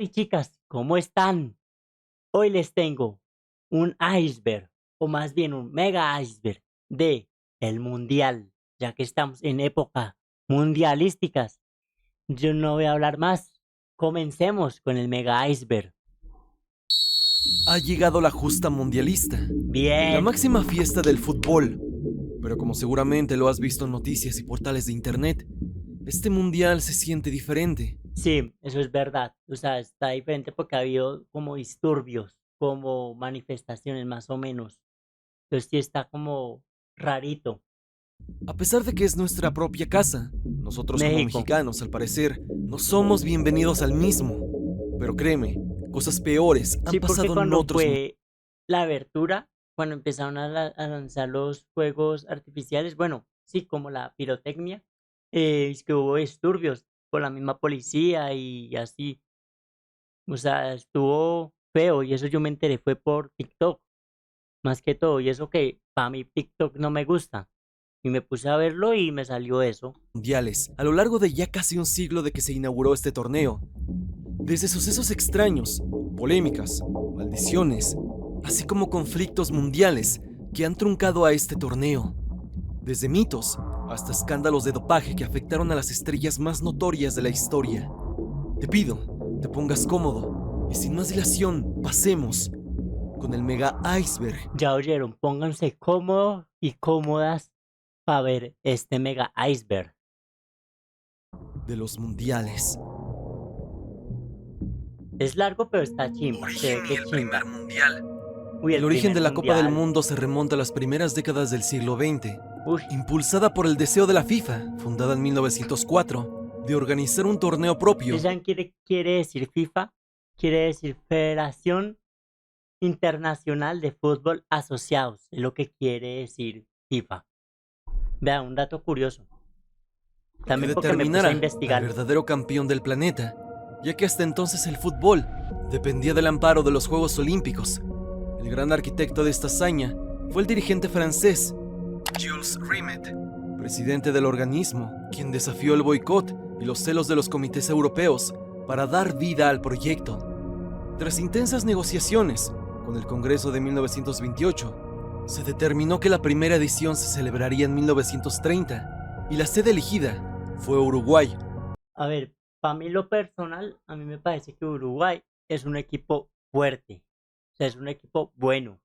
Y chicas, ¿cómo están? Hoy les tengo un iceberg, o más bien un mega iceberg de el mundial, ya que estamos en época mundialísticas. Yo no voy a hablar más. Comencemos con el mega iceberg. Ha llegado la justa mundialista, la Bien, máxima fiesta del fútbol. Pero como seguramente lo has visto en noticias y portales de internet, este mundial se siente diferente. sí, eso es verdad. O sea, está diferente porque ha habido como disturbios, como manifestaciones más o menos. Entonces sí está como rarito. A pesar de que es nuestra propia casa, nosotros como México. mexicanos, al parecer, no somos bienvenidos al mismo. Pero créeme, cosas peores han Sí, porque pasado en cuando otros fue la abertura, cuando empezaron a lanzar los fuegos artificiales, bueno, sí, como la pirotecnia, es que hubo disturbios con la misma policía y así. O sea, estuvo feo y eso yo me enteré fue por TikTok, más que todo. Y eso que para mí TikTok no me gusta. Y me puse a verlo y me salió eso. mundiales, a lo largo de ya casi un siglo de que se inauguró este torneo. Desde sucesos extraños, polémicas, maldiciones, así como conflictos mundiales que han truncado a este torneo. Desde mitos hasta escándalos de dopaje que afectaron a las estrellas más notorias de la historia. Te pido, te pongas cómodo y sin más dilación, pasemos con el mega iceberg Ya oyeron, pónganse cómodos y cómodas para ver este mega iceberg. de los mundiales. Es largo, pero está chimba, se ve Origen y que el chimba. primer mundial. Uy, El el origen primer de la Copa del mundial. Mundo se remonta a las primeras décadas del siglo XX, Uy, impulsada por el deseo de la FIFA, fundada en 1904, de organizar un torneo propio. ¿ustedes saben qué quiere decir FIFA? Quiere decir Federación Internacional de Fútbol Asociados. Es lo que quiere decir FIFA. Vea, un dato curioso. Que También porque me puse a determinara al investigar. verdadero campeón del planeta, ya que hasta entonces el fútbol dependía del amparo de los Juegos Olímpicos. El gran arquitecto de esta hazaña fue el dirigente francés Jules Rimet, presidente del organismo, quien desafió el boicot y los celos de los comités europeos para dar vida al proyecto. Tras intensas negociaciones con el Congreso de 1928, se determinó que la primera edición se celebraría en 1930 y la sede elegida fue Uruguay. A ver, para mí lo personal, a mí me parece que Uruguay es un equipo fuerte. O sea, es un equipo bueno.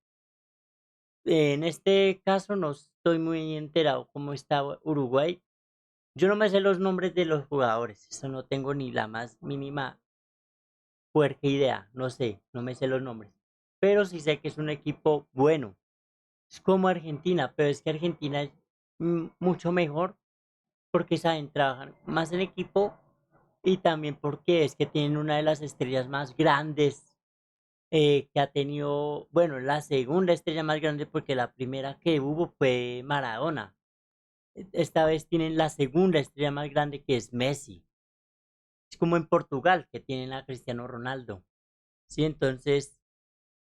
En este caso no estoy muy enterado cómo está Uruguay. Yo no me sé los nombres de los jugadores, eso no tengo ni la más mínima puerca idea, no sé, no me sé los nombres. Pero sí sé que es un equipo bueno. Es como Argentina, pero es que Argentina es mucho mejor porque saben trabajar más en equipo y también porque es que tienen una de las estrellas más grandes que ha tenido, bueno, la segunda estrella más grande porque la primera que hubo fue Maradona. Esta vez tienen la segunda estrella más grande que es Messi. Es como en Portugal que tienen a Cristiano Ronaldo. Sí, entonces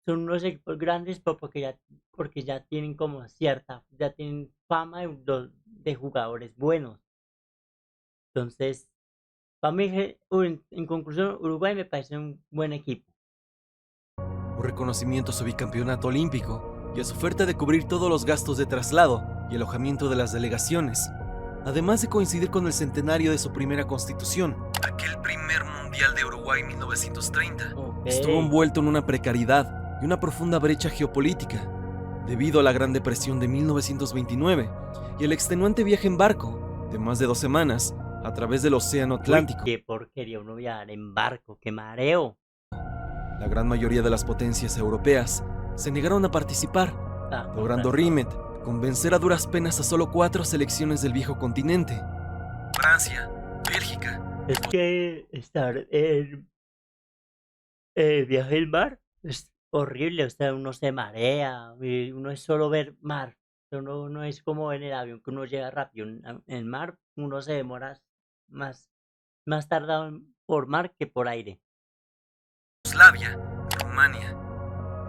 son unos equipos grandes porque ya tienen como cierta, ya tienen fama de jugadores buenos. Entonces, para mí, en conclusión, Uruguay me parece un buen equipo. Por reconocimiento a su bicampeonato olímpico y a su oferta de cubrir todos los gastos de traslado y alojamiento de las delegaciones, además de coincidir con el centenario de su primera constitución. Aquel primer mundial de Uruguay 1930 Ok. estuvo envuelto en una precariedad y una profunda brecha geopolítica, debido a la Gran Depresión de 1929 y el extenuante viaje en barco de más de 2 semanas a través del Océano Uy, Atlántico. qué porquería uno viajar en barco, qué mareo. La gran mayoría de las potencias europeas se negaron a participar, Ah, con logrando razón. Rimet convencer a duras penas a solo 4 selecciones del viejo continente: Francia, Bélgica. Es que estar en viaje en mar es horrible, o sea, uno se marea, y uno es solo ver mar. Uno no es como en el avión que uno llega rápido. En el mar uno se demora más, más tardado por mar que por aire. Yugoslavia, Rumania.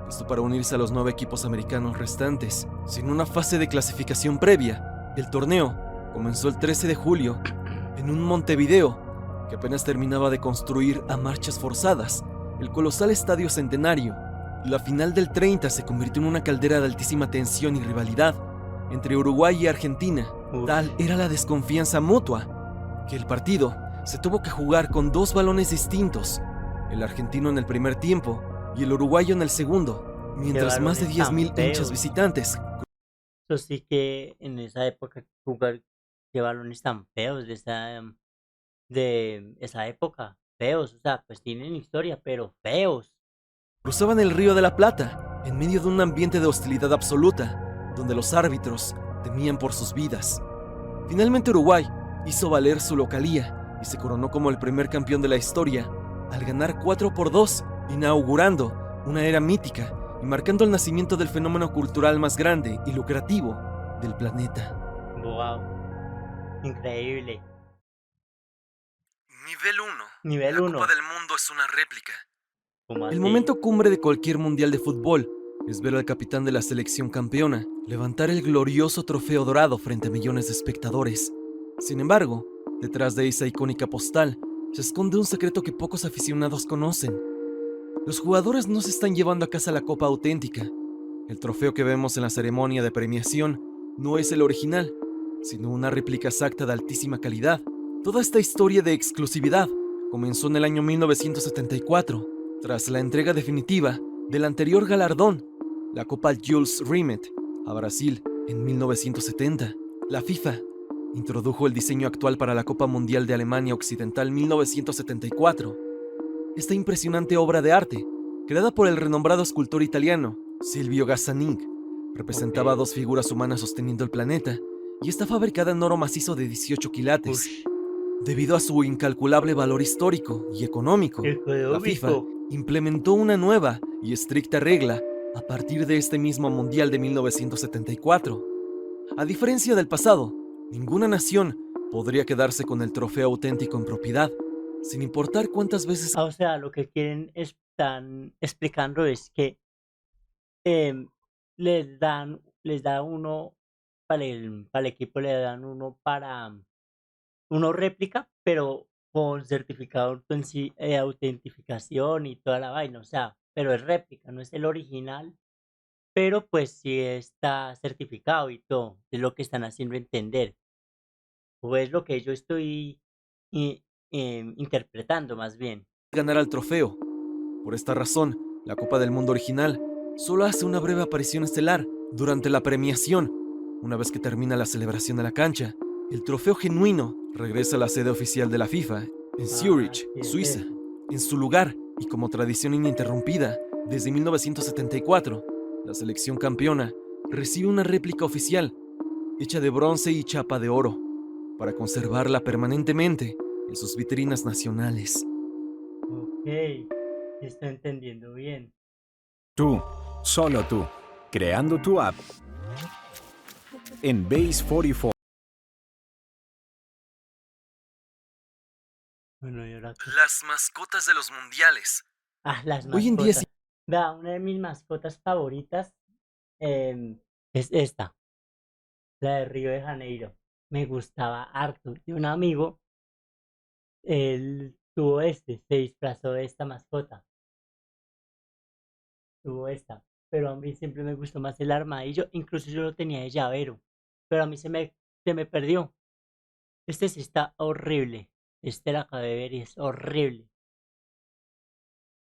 Esto para unirse a los 9 equipos americanos restantes. Sin una fase de clasificación previa, el torneo comenzó el 13 de julio en un Montevideo que apenas terminaba de construir a marchas forzadas el colosal Estadio Centenario, y la final del 30 se convirtió en una caldera de altísima tensión y rivalidad entre Uruguay y Argentina. Uf, Tal era la desconfianza mutua que el partido se tuvo que jugar con dos balones distintos, el argentino en el primer tiempo y el uruguayo en el segundo, qué mientras más de balones tan 10.000 hinchas feos. visitantes. Eso sí que en esa época jugar, qué balones tan feos de esa época. Feos, o sea, pues tienen historia, pero feos. Cruzaban el Río de la Plata en medio de un ambiente de hostilidad absoluta, donde los árbitros temían por sus vidas. Finalmente Uruguay hizo valer su localía y se coronó como el primer campeón de la historia al ganar 4-2, inaugurando una era mítica y marcando el nacimiento del fenómeno cultural más grande y lucrativo del planeta. Wow, increíble. Nivel 1. Nivel La Copa 1, del Mundo es una réplica. ¿cómo El así? momento cumbre de cualquier mundial de fútbol es ver al capitán de la selección campeona levantar el glorioso trofeo dorado frente a millones de espectadores. Sin embargo, detrás de esa icónica postal se esconde un secreto que pocos aficionados conocen. Los jugadores no se están llevando a casa la copa auténtica. El trofeo que vemos en la ceremonia de premiación no es el original, sino una réplica exacta de altísima calidad. Toda esta historia de exclusividad comenzó en el año 1974, tras la entrega definitiva del anterior galardón, la Copa Jules Rimet, a Brasil en 1970. La FIFA introdujo el diseño actual para la Copa Mundial de Alemania Occidental 1974. Esta impresionante obra de arte, creada por el renombrado escultor italiano Silvio Gassaning, representaba a Ok. dos figuras humanas sosteniendo el planeta y está fabricada en oro macizo de 18 quilates. Ush, Debido a su incalculable valor histórico y económico, la FIFA económico. implementó una nueva y estricta regla a partir de este mismo Mundial de 1974. A diferencia del pasado, ninguna nación podría quedarse con el trofeo auténtico en propiedad, sin importar cuántas veces. O sea, lo que quieren están explicando es que em, les da uno, para el equipo le dan uno para uno réplica, pero con certificado en sí, autentificación y toda la vaina, o sea, pero es réplica, no es el original, pero pues sí está certificado y todo, es lo que están haciendo entender, o es lo que yo estoy i- interpretando más bien. Ganar al trofeo. Por esta razón, la Copa del Mundo original solo hace una breve aparición estelar durante la premiación. Una vez que termina la celebración de la cancha, el trofeo genuino regresa a la sede oficial de la FIFA, en Ah, Zurich, sí es Suiza. eso. En su lugar, y como tradición ininterrumpida, desde 1974, la selección campeona recibe una réplica oficial, hecha de bronce y chapa de oro, para conservarla permanentemente en sus vitrinas nacionales. Ok, estoy entendiendo bien. Tú, solo tú, creando tu app en Base 44. Bueno, ¿y ahora qué? Las mascotas de los mundiales. Las Hoy en día mascotas. Vea, una de mis mascotas favoritas es esta, la de Río de Janeiro. Me gustaba harto. Y un amigo, él tuvo se disfrazó de esta mascota, tuvo esta. Pero a mí siempre me gustó más el armadillo, incluso yo lo tenía de llavero, pero a mí se me perdió. Este sí está horrible. Este la acabé de ver y es horrible.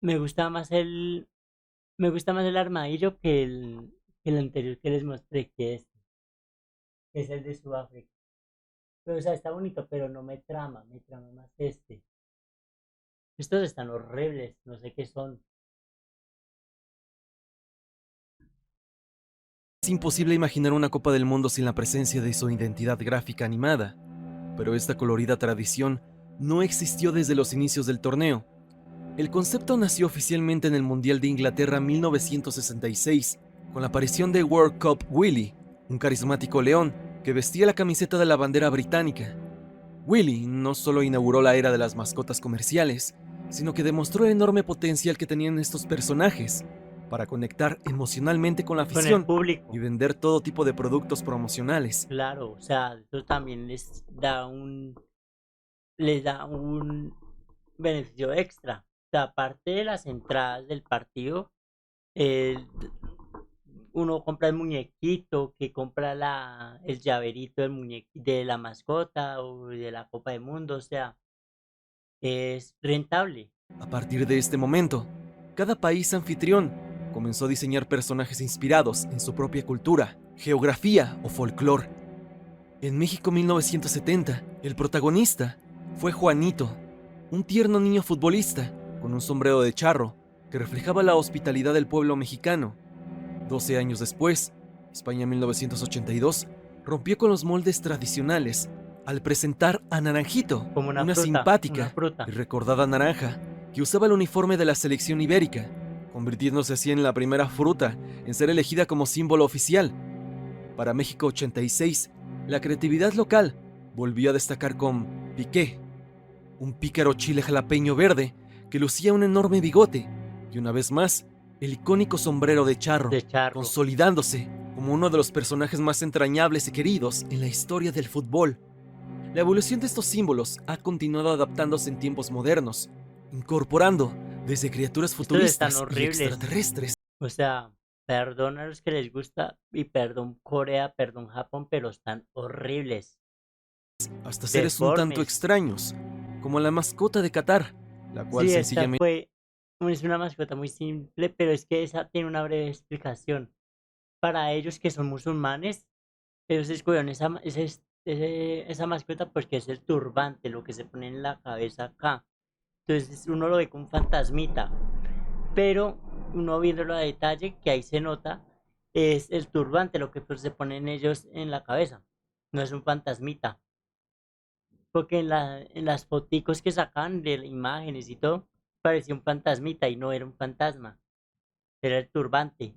Me gusta más me gusta más el armadillo que el anterior que les mostré, que es el de Sudáfrica. Pero, o sea, está bonito, pero no me trama más este. Estos están horribles, no sé qué son. Es imposible imaginar una Copa del Mundo sin la presencia de su identidad gráfica animada, pero esta colorida tradición no existió desde los inicios del torneo. El concepto nació oficialmente en el Mundial de Inglaterra 1966, con la aparición de World Cup Willy, un carismático león que vestía la camiseta de la bandera británica. Willy no solo inauguró la era de las mascotas comerciales, sino que demostró el enorme potencial que tenían estos personajes para conectar emocionalmente con la Con el afición y público, vender todo tipo de productos promocionales. claro, o sea, eso también les da un beneficio extra. sea, aparte de las entradas del partido, el- uno compra el muñequito, que compra el llaverito del de la mascota o de la Copa del Mundo, o sea, es rentable. A partir de este momento, cada país anfitrión comenzó a diseñar personajes inspirados en su propia cultura, geografía o folclore. En México 1970, el protagonista fue Juanito, un tierno niño futbolista con un sombrero de charro que reflejaba la hospitalidad del pueblo mexicano. 12 años después, España 1982 rompió con los moldes tradicionales al presentar a Naranjito, Como una una simpática y fruta. recordada naranja que usaba el uniforme de la selección ibérica, convirtiéndose así en la primera fruta en ser elegida como símbolo oficial. Para México 86, la creatividad local volvió a destacar con Piqué, un pícaro chile jalapeño verde que lucía un enorme bigote y una vez más el icónico sombrero de charro, De charro. consolidándose como uno de los personajes más entrañables y queridos en la historia del fútbol. La evolución de estos símbolos ha continuado adaptándose en tiempos modernos, incorporando desde criaturas Estos están futuristas y horribles. extraterrestres. O sea, perdón a los que les gusta y perdón Corea, perdón Japón, pero están horribles, Hasta seres un tanto deformes. extraños, como la mascota de Qatar, la cual Sí, esta sencillamente es una mascota muy simple, pero es que esa tiene una breve explicación. Para ellos que son musulmanes, ellos escogieron esa mascota porque es el turbante, lo que se pone en la cabeza acá. Entonces uno lo ve con fantasmita, pero uno viéndolo a detalle, que ahí se nota, es el turbante, lo que pues, se ponen ellos en la cabeza. No es un fantasmita. Porque en las foticos que sacan de las imágenes y todo, parecía un fantasmita y no era un fantasma, era el turbante.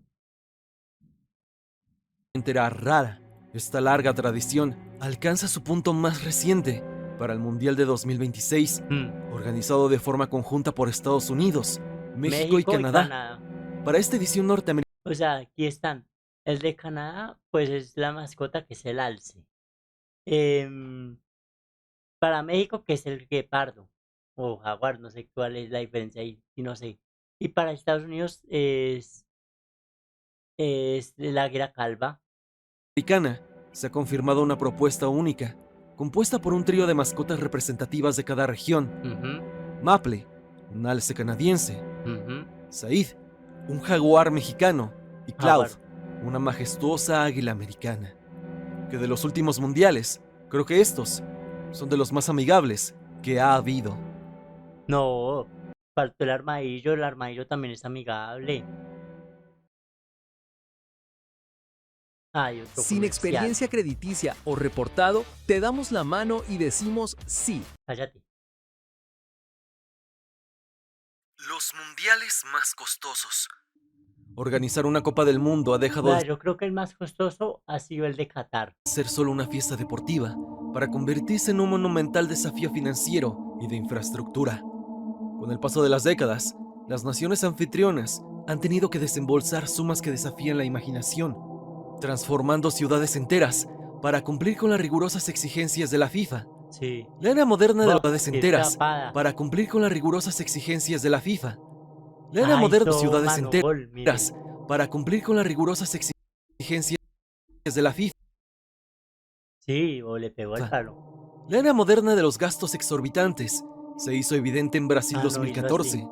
era rara. Esta larga tradición alcanza su punto más reciente para el Mundial de 2026, Mm. organizado de forma conjunta por Estados Unidos, México y México y Canadá. Canadá. Para esta edición norteamericana, O sea, aquí están. El de Canadá, pues es la mascota que es el alce. Em, para México, que es el guepardo o jaguar, no sé cuál es la diferencia ahí, y no sé. Y para Estados Unidos es el águila calva. se ha confirmado una propuesta única, compuesta por un trío de mascotas representativas de cada región. Ujú, Maple, un alce canadiense, ujú, Said, un jaguar mexicano, y Cloud, jaguar. una majestuosa águila americana. Que de los últimos mundiales, creo que estos son de los más amigables que ha habido. No, faltó el armadillo también es amigable. Hay otro Sin comercial. experiencia crediticia o reportado, te damos la mano y decimos sí. Cállate. Los mundiales más costosos. Organizar una Copa del Mundo ha dejado Vea, de yo creo que el más costoso ha sido el de Qatar. ser solo una fiesta deportiva para convertirse en un monumental desafío financiero y de infraestructura. Con el paso de las décadas, las naciones anfitrionas han tenido que desembolsar sumas que desafían la imaginación, transformando ciudades enteras para cumplir con las rigurosas exigencias de la FIFA. Sí. La era moderna de las Bof, ciudades qué enteras tapada. para cumplir con las rigurosas exigencias de la FIFA. La era Ay, moderna de hizo ciudades mano gol, mire. enteras para cumplir con las rigurosas exigencias de la FIFA. Sí, o le pegó el palo. La era moderna de los gastos exorbitantes se hizo evidente en Brasil Ah, no, hizo así. 2014.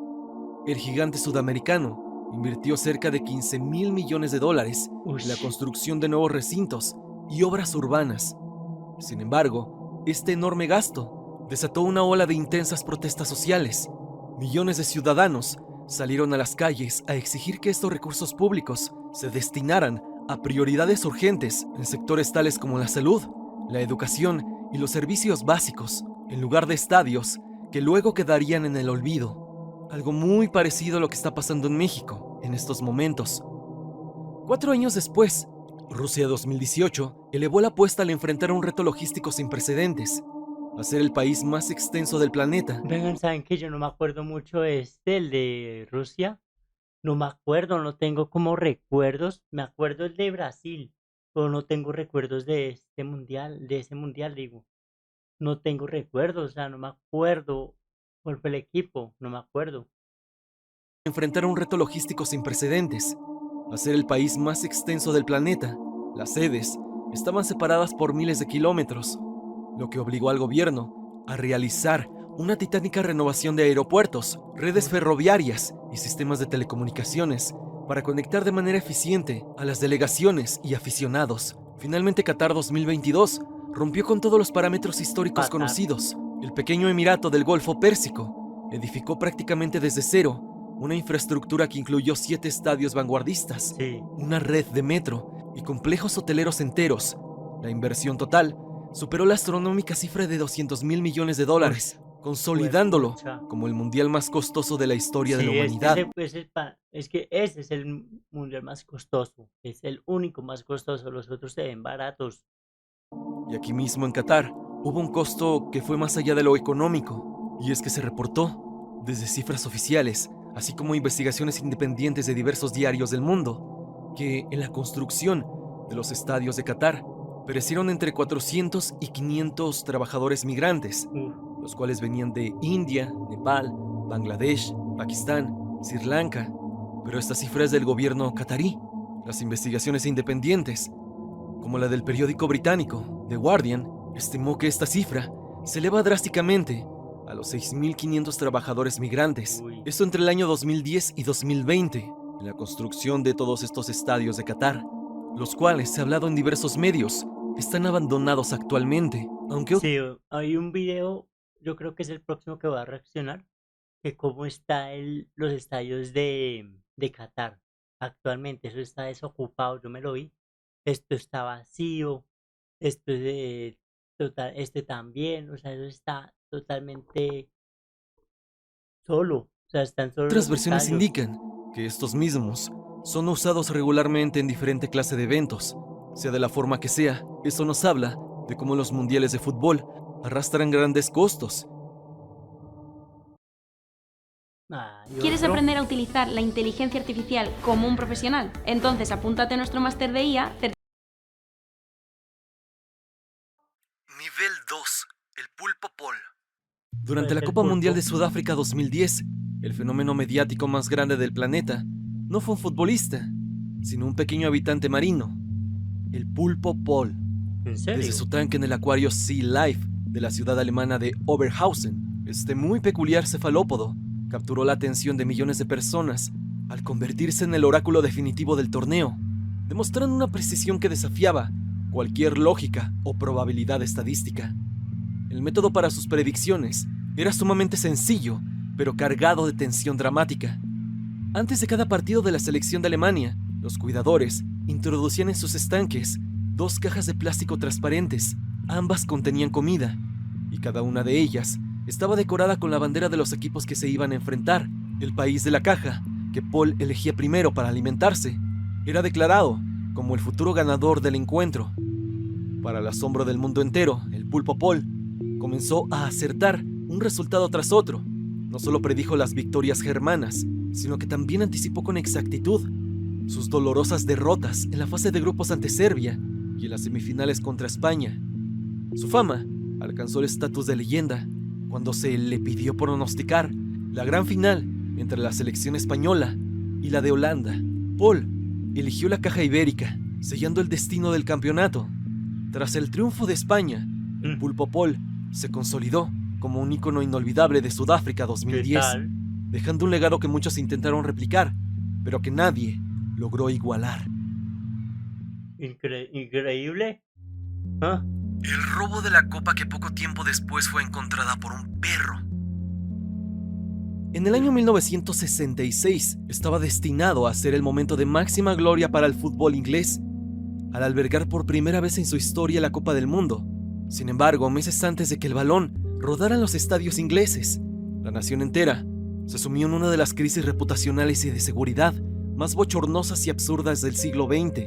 El gigante sudamericano invirtió cerca de 15.000 millones de dólares en la Ush. construcción de nuevos recintos y obras urbanas. Sin embargo, este enorme gasto desató una ola de intensas protestas sociales. Millones de ciudadanos salieron a las calles a exigir que estos recursos públicos se destinaran a prioridades urgentes en sectores tales como la salud, la educación y los servicios básicos, en lugar de estadios que luego quedarían en el olvido. Algo muy parecido a lo que está pasando en México en estos momentos. 4 años después, Rusia 2018 elevó la apuesta al enfrentar un reto logístico sin precedentes, a ser el país más extenso del planeta. Vengan, saben que yo no me acuerdo mucho el de Rusia. No me acuerdo, no tengo como recuerdos. Me acuerdo el de Brasil, pero no tengo recuerdos de este mundial, de ese mundial, digo. No tengo recuerdos, o sea, no me acuerdo cuál fue el equipo, no me acuerdo. enfrentar un reto logístico sin precedentes. Al ser el país más extenso del planeta, las sedes estaban separadas por miles de kilómetros, lo que obligó al gobierno a realizar una titánica renovación de aeropuertos, redes ferroviarias y sistemas de telecomunicaciones para conectar de manera eficiente a las delegaciones y aficionados. Finalmente, Qatar 2022 rompió con todos los parámetros históricos Qatar. conocidos. El pequeño emirato del Golfo Pérsico edificó prácticamente desde cero una infraestructura que incluyó 7 estadios vanguardistas, Sí. una red de metro y complejos hoteleros enteros. La inversión total superó la astronómica cifra de $200.000 millones, consolidándolo Juepucha. como el mundial más costoso de la historia de la Sí, humanidad. es que ese es el mundial más costoso. Es el único más costoso. Los otros se ven baratos. Y aquí mismo en Qatar hubo un costo que fue más allá de lo económico, y es que se reportó desde cifras oficiales, así como investigaciones independientes de diversos diarios del mundo, que en la construcción de los estadios de Qatar perecieron entre 400 y 500 trabajadores migrantes, Uf, los cuales venían de India, Nepal, Bangladesh, Pakistán, Sri Lanka. Pero esta cifra es del gobierno qatarí. Las investigaciones independientes, como la del periódico británico The Guardian, estimó que esta cifra se eleva drásticamente a los 6.500 trabajadores migrantes. Uy. Esto entre el año 2010 y 2020, en la construcción de todos estos estadios de Qatar, los cuales, se ha hablado en diversos medios, están abandonados actualmente, aunque sí, hay un video, yo creo que es el próximo que voy a reaccionar, de cómo está los estadios de Qatar actualmente. Eso está desocupado, yo me lo vi. Esto está vacío, esto es total, este también, o sea, eso está totalmente solo. O sea, están solo otras los versiones estadios. indican que estos mismos son usados regularmente en diferente clase de eventos. Sea de la forma que sea, eso nos habla de cómo los mundiales de fútbol arrastran grandes costos. Ah, y ¿Quieres otro, aprender a utilizar la inteligencia artificial como un profesional? Entonces apúntate a nuestro máster de IA. Nivel 2. El pulpo Paul. Durante Pues la el Copa Mundial pulpo. de Sudáfrica 2010, el fenómeno mediático más grande del planeta no fue un futbolista, sino un pequeño habitante marino, el pulpo Paul. ¿En serio? Desde su tanque en el acuario Sea Life de la ciudad alemana de Oberhausen, este muy peculiar cefalópodo capturó la atención de millones de personas al convertirse en el oráculo definitivo del torneo, demostrando una precisión que desafiaba cualquier lógica o probabilidad estadística. El método para sus predicciones era sumamente sencillo, pero cargado de tensión dramática. Antes de cada partido de la selección de Alemania, los cuidadores introducían en sus estanques 2 cajas de plástico transparentes. Ambas contenían comida, y cada una de ellas estaba decorada con la bandera de los equipos que se iban a enfrentar. El país de la caja, que Paul elegía primero para alimentarse, era declarado como el futuro ganador del encuentro. Para el asombro del mundo entero, el pulpo Paul comenzó a acertar un resultado tras otro. No solo predijo las victorias germanas, sino que también anticipó con exactitud sus dolorosas derrotas en la fase de grupos ante Serbia y en las semifinales contra España. Su fama alcanzó el estatus de leyenda cuando se le pidió pronosticar la gran final entre la selección española y la de Holanda. Paul eligió la caja ibérica, sellando el destino del campeonato. Tras el triunfo de España, el pulpo Paul se consolidó como un ícono inolvidable de Sudáfrica ¿Qué 2010, tal? dejando un legado que muchos intentaron replicar, pero que nadie logró igualar. Increíble. ¿Ah? El robo de la copa que poco tiempo después fue encontrada por un perro. En el año 1966 estaba destinado a ser el momento de máxima gloria para el fútbol inglés, al albergar por primera vez en su historia la Copa del Mundo. Sin embargo, meses antes de que el balón rodara en los estadios ingleses, la nación entera se sumió en una de las crisis reputacionales y de seguridad más bochornosas y absurdas del siglo XX.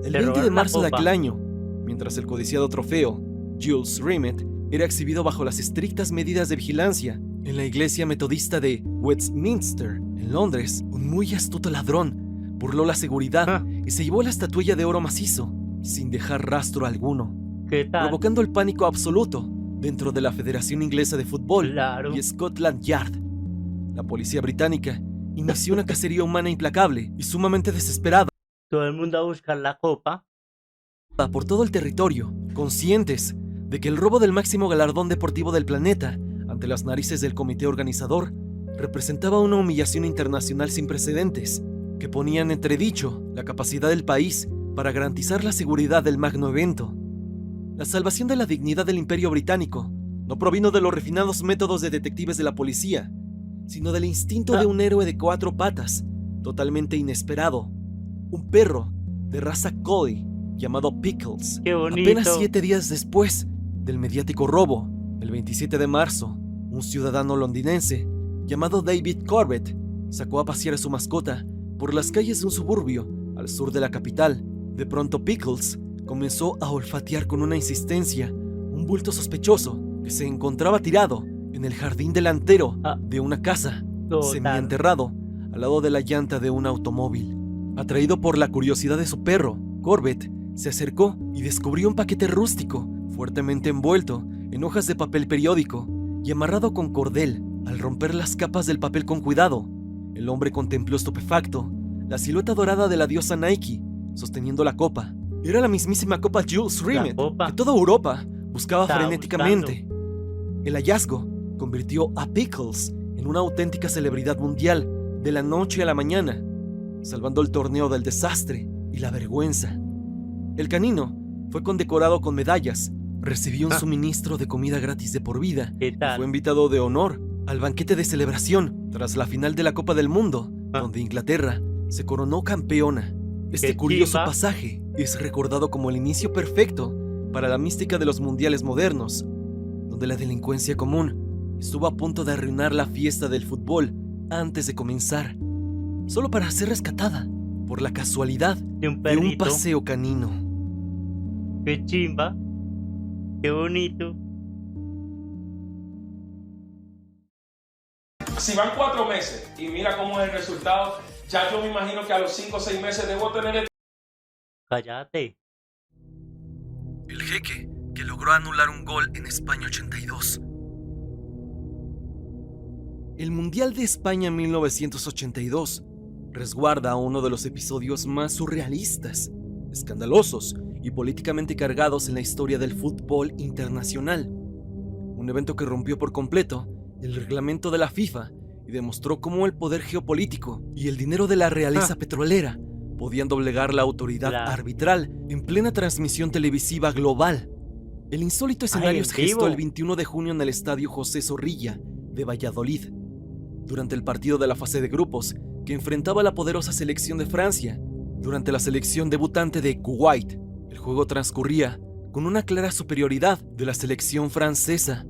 El 20 de marzo de aquel año, mientras el codiciado trofeo, Jules Rimet, era exhibido bajo las estrictas medidas de vigilancia en la iglesia metodista de Westminster, en Londres, un muy astuto ladrón burló la seguridad y se llevó la estatuilla de oro macizo, sin dejar rastro alguno, ¿Qué tal? provocando el pánico absoluto dentro de la Federación Inglesa de Fútbol Claro. y Scotland Yard. La policía británica inició una cacería humana implacable y sumamente desesperada Todo el mundo a buscar la copa. por todo el territorio, conscientes de que el robo del máximo galardón deportivo del planeta, ante las narices del comité organizador, representaba una humillación internacional sin precedentes, que ponía en entredicho la capacidad del país para garantizar la seguridad del magno evento. La salvación de la dignidad del Imperio Británico no provino de los refinados métodos de detectives de la policía, sino del instinto de un héroe de 4 patas, totalmente inesperado, un perro de raza Collie llamado Pickles. Qué bonito. Apenas 7 días después del mediático robo, el 27 de marzo, un ciudadano londinense llamado David Corbett sacó a pasear a su mascota por las calles de un suburbio al sur de la capital. De pronto Pickles comenzó a olfatear con una insistencia un bulto sospechoso que se encontraba tirado en el jardín delantero de una casa, Total. semienterrado al lado de la llanta de un automóvil. Atraído por la curiosidad de su perro, Corbett se acercó y descubrió un paquete rústico, fuertemente envuelto en hojas de papel periódico y amarrado con cordel. Al romper las capas del papel con cuidado, el hombre contempló estupefacto la silueta dorada de la diosa Nike, sosteniendo la copa. Era la mismísima copa Jules Rimet, copa. que toda Europa buscaba Estaba frenéticamente. El hallazgo convirtió a Pickles en una auténtica celebridad mundial de la noche a la mañana, salvando el torneo del desastre y la vergüenza. El canino fue condecorado con medallas, recibió un suministro de comida gratis de por vida ¿Qué y tal? fue invitado de honor al banquete de celebración tras la final de la Copa del Mundo, donde Inglaterra se coronó campeona. Este Qué curioso chimba. pasaje es recordado como el inicio perfecto para la mística de los mundiales modernos, donde la delincuencia común estuvo a punto de arruinar la fiesta del fútbol antes de comenzar, solo para ser rescatada por la casualidad De un de un perrito. paseo canino. Qué chimba. Qué bonito. Si van 4 meses y mira cómo es el resultado, ya yo me imagino que a los 5 o 6 meses debo tener el Cállate. El jeque que logró anular un gol en España 82. El Mundial de España 1982 resguarda uno de los episodios más surrealistas, escandalosos y políticamente cargados en la historia del fútbol internacional. Un evento que rompió por completo el reglamento de la FIFA y demostró cómo el poder geopolítico y el dinero de la realeza petrolera podían doblegar la autoridad Claro. arbitral en plena transmisión televisiva global. El insólito escenario en se gestó vivo. el 21 de junio en el Estadio José Zorrilla de Valladolid, durante el partido de la fase de grupos que enfrentaba a la poderosa selección de Francia. Durante la selección debutante de Kuwait, el juego transcurría con una clara superioridad de la selección francesa,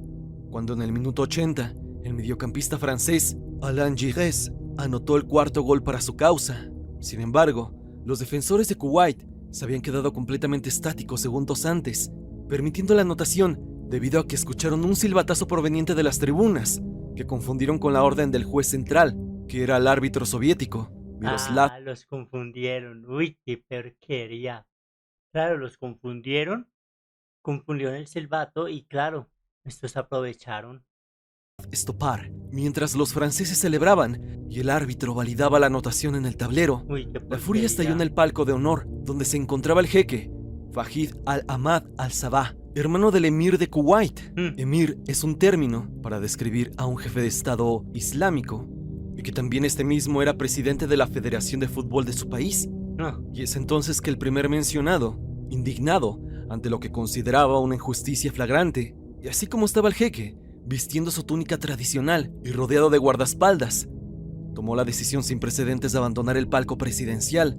cuando en el minuto 80, el mediocampista francés Alain Giresse anotó el 4º gol para su causa. Sin embargo, los defensores de Kuwait se habían quedado completamente estáticos segundos antes, permitiendo la anotación debido a que escucharon un silbatazo proveniente de las tribunas, que confundieron con la orden del juez central, que era el árbitro soviético, Miroslav. Los confundieron. Uy, qué porquería. Claro, los confundieron. Confundieron el silbato y claro, estos aprovecharon. Stopar, mientras los franceses celebraban y el árbitro validaba la anotación en el tablero. Uy, qué La furia estalló en el palco de honor, donde se encontraba el jeque, Fahid al-Ahmad al-Sabah, hermano del emir de Kuwait. Emir es un término para describir a un jefe de Estado islámico, y que también este mismo era presidente de la Federación de Fútbol de su país. No, Y es entonces que el primer mencionado, indignado ante lo que consideraba una injusticia flagrante, y así como estaba el jeque, vistiendo su túnica tradicional y rodeado de guardaespaldas, tomó la decisión sin precedentes de abandonar el palco presidencial,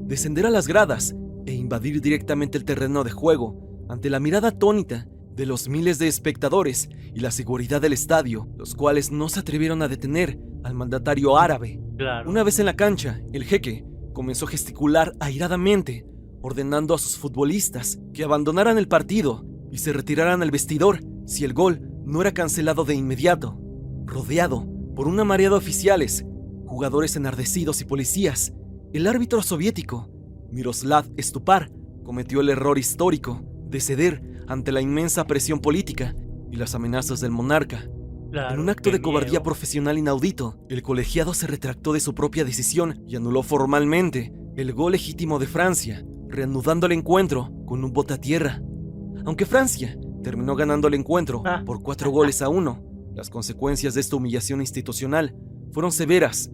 descender a las gradas e invadir directamente el terreno de juego ante la mirada atónita de los miles de espectadores y la seguridad del estadio, los cuales no se atrevieron a detener al mandatario árabe. claro. Una vez en la cancha, el jeque comenzó a gesticular airadamente, ordenando a sus futbolistas que abandonaran el partido y se retiraran al vestidor si el gol no era cancelado de inmediato. Rodeado por una marea de oficiales, jugadores enardecidos y policías, el árbitro soviético, Miroslav Stupar, cometió el error histórico de ceder ante la inmensa presión política y las amenazas del monarca, Claro, En un acto qué de cobardía miedo. profesional inaudito, el colegiado se retractó de su propia decisión y anuló formalmente el gol legítimo de Francia, reanudando el encuentro con un bote a tierra. Aunque Francia terminó ganando el encuentro por 4-1, las consecuencias de esta humillación institucional fueron severas.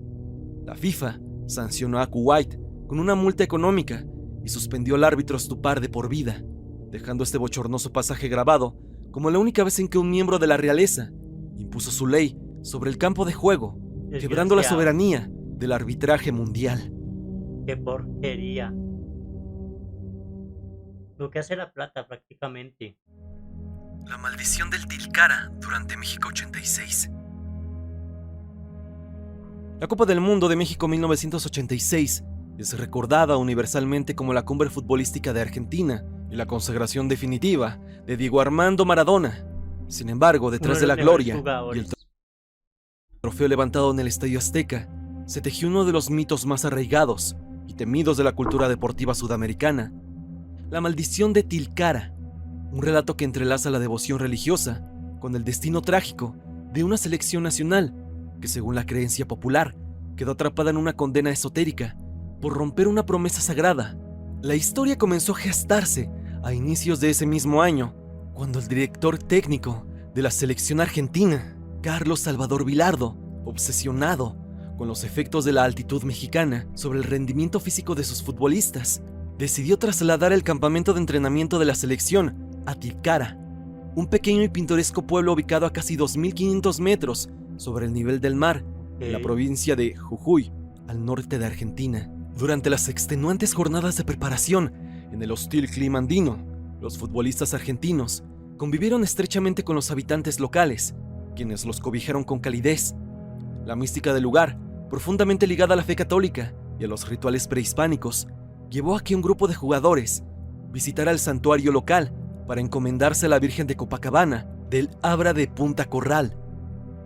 La FIFA sancionó a Kuwait con una multa económica y suspendió al árbitro Stupar de por vida, dejando este bochornoso pasaje grabado como la única vez en que un miembro de la realeza impuso su ley sobre el campo de juego, quebrando la Desgraciado. soberanía del arbitraje mundial. Qué porquería. Lo que hace la plata prácticamente. La maldición del Tilcara durante México 86. La Copa del Mundo de México 1986 es recordada universalmente como la cumbre futbolística de Argentina y la consagración definitiva de Diego Armando Maradona. Sin embargo, detrás de la gloria y el trofeo levantado en el Estadio Azteca, se tejió uno de los mitos más arraigados y temidos de la cultura deportiva sudamericana: la maldición de Tilcara, un relato que entrelaza la devoción religiosa con el destino trágico de una selección nacional que, según la creencia popular, quedó atrapada en una condena esotérica por romper una promesa sagrada. La historia comenzó a gestarse a inicios de ese mismo año, cuando el director técnico de la selección argentina, Carlos Salvador Vilardo, obsesionado con los efectos de la altitud mexicana sobre el rendimiento físico de sus futbolistas, decidió trasladar el campamento de entrenamiento de la selección a Tilcara, un pequeño y pintoresco pueblo ubicado a casi 2.500 metros sobre el nivel del mar, en la provincia de Jujuy, al norte de Argentina. Durante las extenuantes jornadas de preparación en el hostil clima andino, los futbolistas argentinos convivieron estrechamente con los habitantes locales, quienes los cobijaron con calidez. La mística del lugar, profundamente ligada a la fe católica y a los rituales prehispánicos, llevó a que un grupo de jugadores visitara el santuario local para encomendarse a la Virgen de Copacabana del Abra de Punta Corral.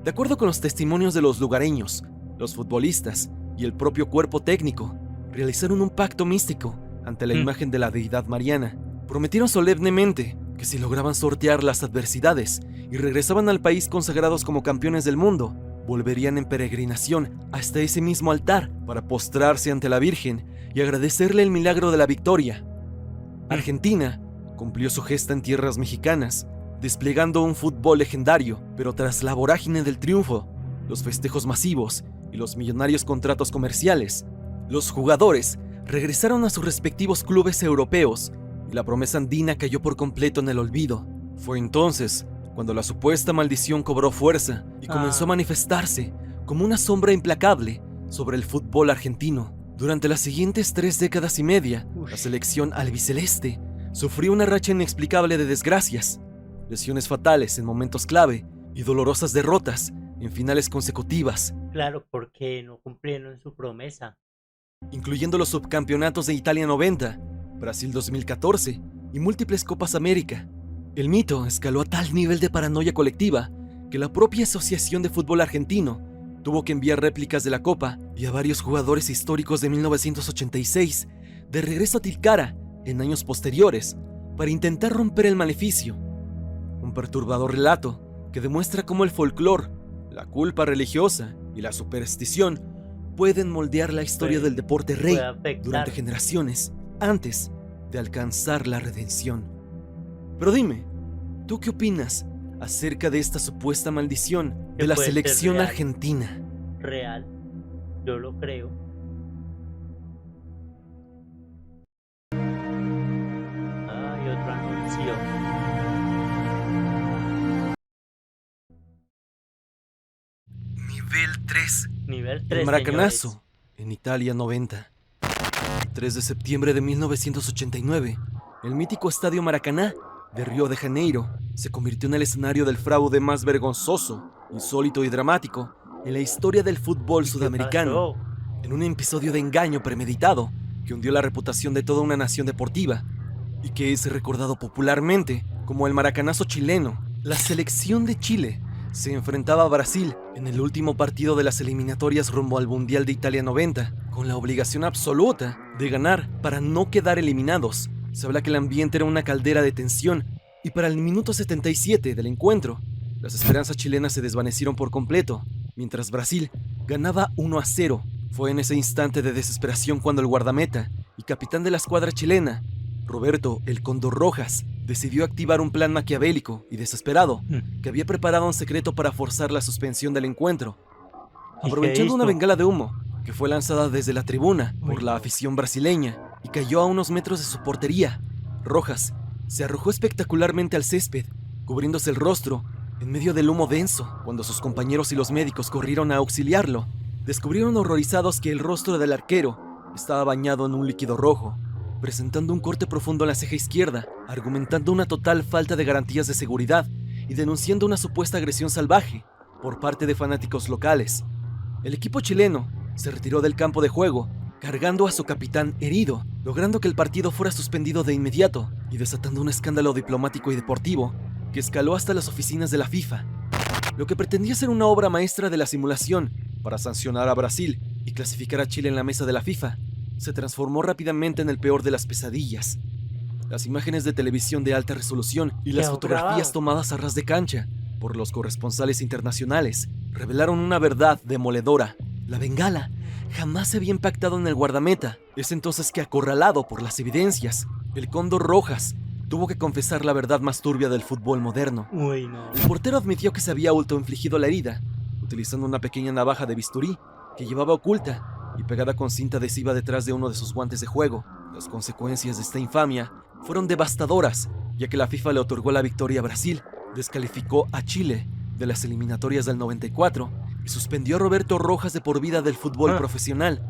De acuerdo con los testimonios de los lugareños, los futbolistas y el propio cuerpo técnico realizaron un pacto místico ante la imagen de la deidad mariana. Prometieron solemnemente que si lograban sortear las adversidades y regresaban al país consagrados como campeones del mundo, volverían en peregrinación hasta ese mismo altar para postrarse ante la Virgen y agradecerle el milagro de la victoria. Argentina cumplió su gesta en tierras mexicanas, desplegando un fútbol legendario, pero tras la vorágine del triunfo, los festejos masivos y los millonarios contratos comerciales, los jugadores regresaron a sus respectivos clubes europeos y la promesa andina cayó por completo en el olvido. Fue entonces cuando la supuesta maldición cobró fuerza y comenzó a manifestarse como una sombra implacable sobre el fútbol argentino. Durante las siguientes 3 décadas y media, la selección albiceleste sufrió una racha inexplicable de desgracias, lesiones fatales en momentos clave y dolorosas derrotas en finales consecutivas, Claro, porque no cumplieron su promesa. incluyendo los subcampeonatos de Italia 90, Brasil 2014 y múltiples Copas América. El mito escaló a tal nivel de paranoia colectiva que la propia Asociación de Fútbol Argentino tuvo que enviar réplicas de la Copa y a varios jugadores históricos de 1986 de regreso a Tilcara en años posteriores para intentar romper el maleficio. Un perturbador relato que demuestra cómo el folclore, la culpa religiosa y la superstición pueden moldear la historia del deporte rey Puede afectar. durante generaciones antes de alcanzar la redención. Pero dime, ¿tú qué opinas acerca de esta supuesta maldición Que de la puede ser selección real. argentina? Real. Yo lo creo. Hay otro anuncio. Nivel 3. Nivel 3, El Maracanazo, en Italia 90. El 3 de septiembre de 1989, el mítico Estadio Maracaná de Río de Janeiro se convirtió en el escenario del fraude más vergonzoso, insólito y dramático en la historia del fútbol sudamericano. En un episodio de engaño premeditado que hundió la reputación de toda una nación deportiva y que es recordado popularmente como el Maracanazo chileno, la selección de Chile se enfrentaba a Brasil en el último partido de las eliminatorias rumbo al Mundial de Italia 90, con la obligación absoluta de ganar para no quedar eliminados. Se habla que el ambiente era una caldera de tensión y para el minuto 77 del encuentro, Las esperanzas chilenas se desvanecieron por completo, mientras Brasil ganaba 1-0. Fue en ese instante de desesperación cuando el guardameta y capitán de la escuadra chilena, Roberto "el Cóndor" Rojas, decidió activar un plan maquiavélico y desesperado que había preparado en secreto para forzar la suspensión del encuentro. Aprovechando una bengala de humo que fue lanzada desde la tribuna por la afición brasileña y cayó a unos metros de su portería, Rojas se arrojó espectacularmente al césped, cubriéndose el rostro en medio del humo denso. Cuando sus compañeros y los médicos corrieron a auxiliarlo, descubrieron horrorizados que el rostro del arquero estaba bañado en un líquido rojo, presentando un corte profundo en la ceja izquierda, argumentando una total falta de garantías de seguridad y denunciando una supuesta agresión salvaje por parte de fanáticos locales. El equipo chileno se retiró del campo de juego, cargando a su capitán herido, logrando que el partido fuera suspendido de inmediato y desatando un escándalo diplomático y deportivo que escaló hasta las oficinas de la FIFA. Lo que pretendía ser una obra maestra de la simulación para sancionar a Brasil y clasificar a Chile en la mesa de la FIFA, se transformó rápidamente en el peor de las pesadillas. Las imágenes de televisión de alta resolución y las fotografías tomadas a ras de cancha por los corresponsales internacionales revelaron una verdad demoledora. La bengala jamás se había impactado en el guardameta. Es entonces que, acorralado por las evidencias, el Cóndor Rojas tuvo que confesar la verdad más turbia del fútbol moderno. El portero admitió que se había autoinfligido la herida, utilizando una pequeña navaja de bisturí que llevaba oculta y pegada con cinta adhesiva detrás de uno de sus guantes de juego. Las consecuencias de esta infamia fueron devastadoras, ya que la FIFA le otorgó la victoria a Brasil, descalificó a Chile de las eliminatorias del 94 y suspendió a Roberto Rojas de por vida del fútbol profesional,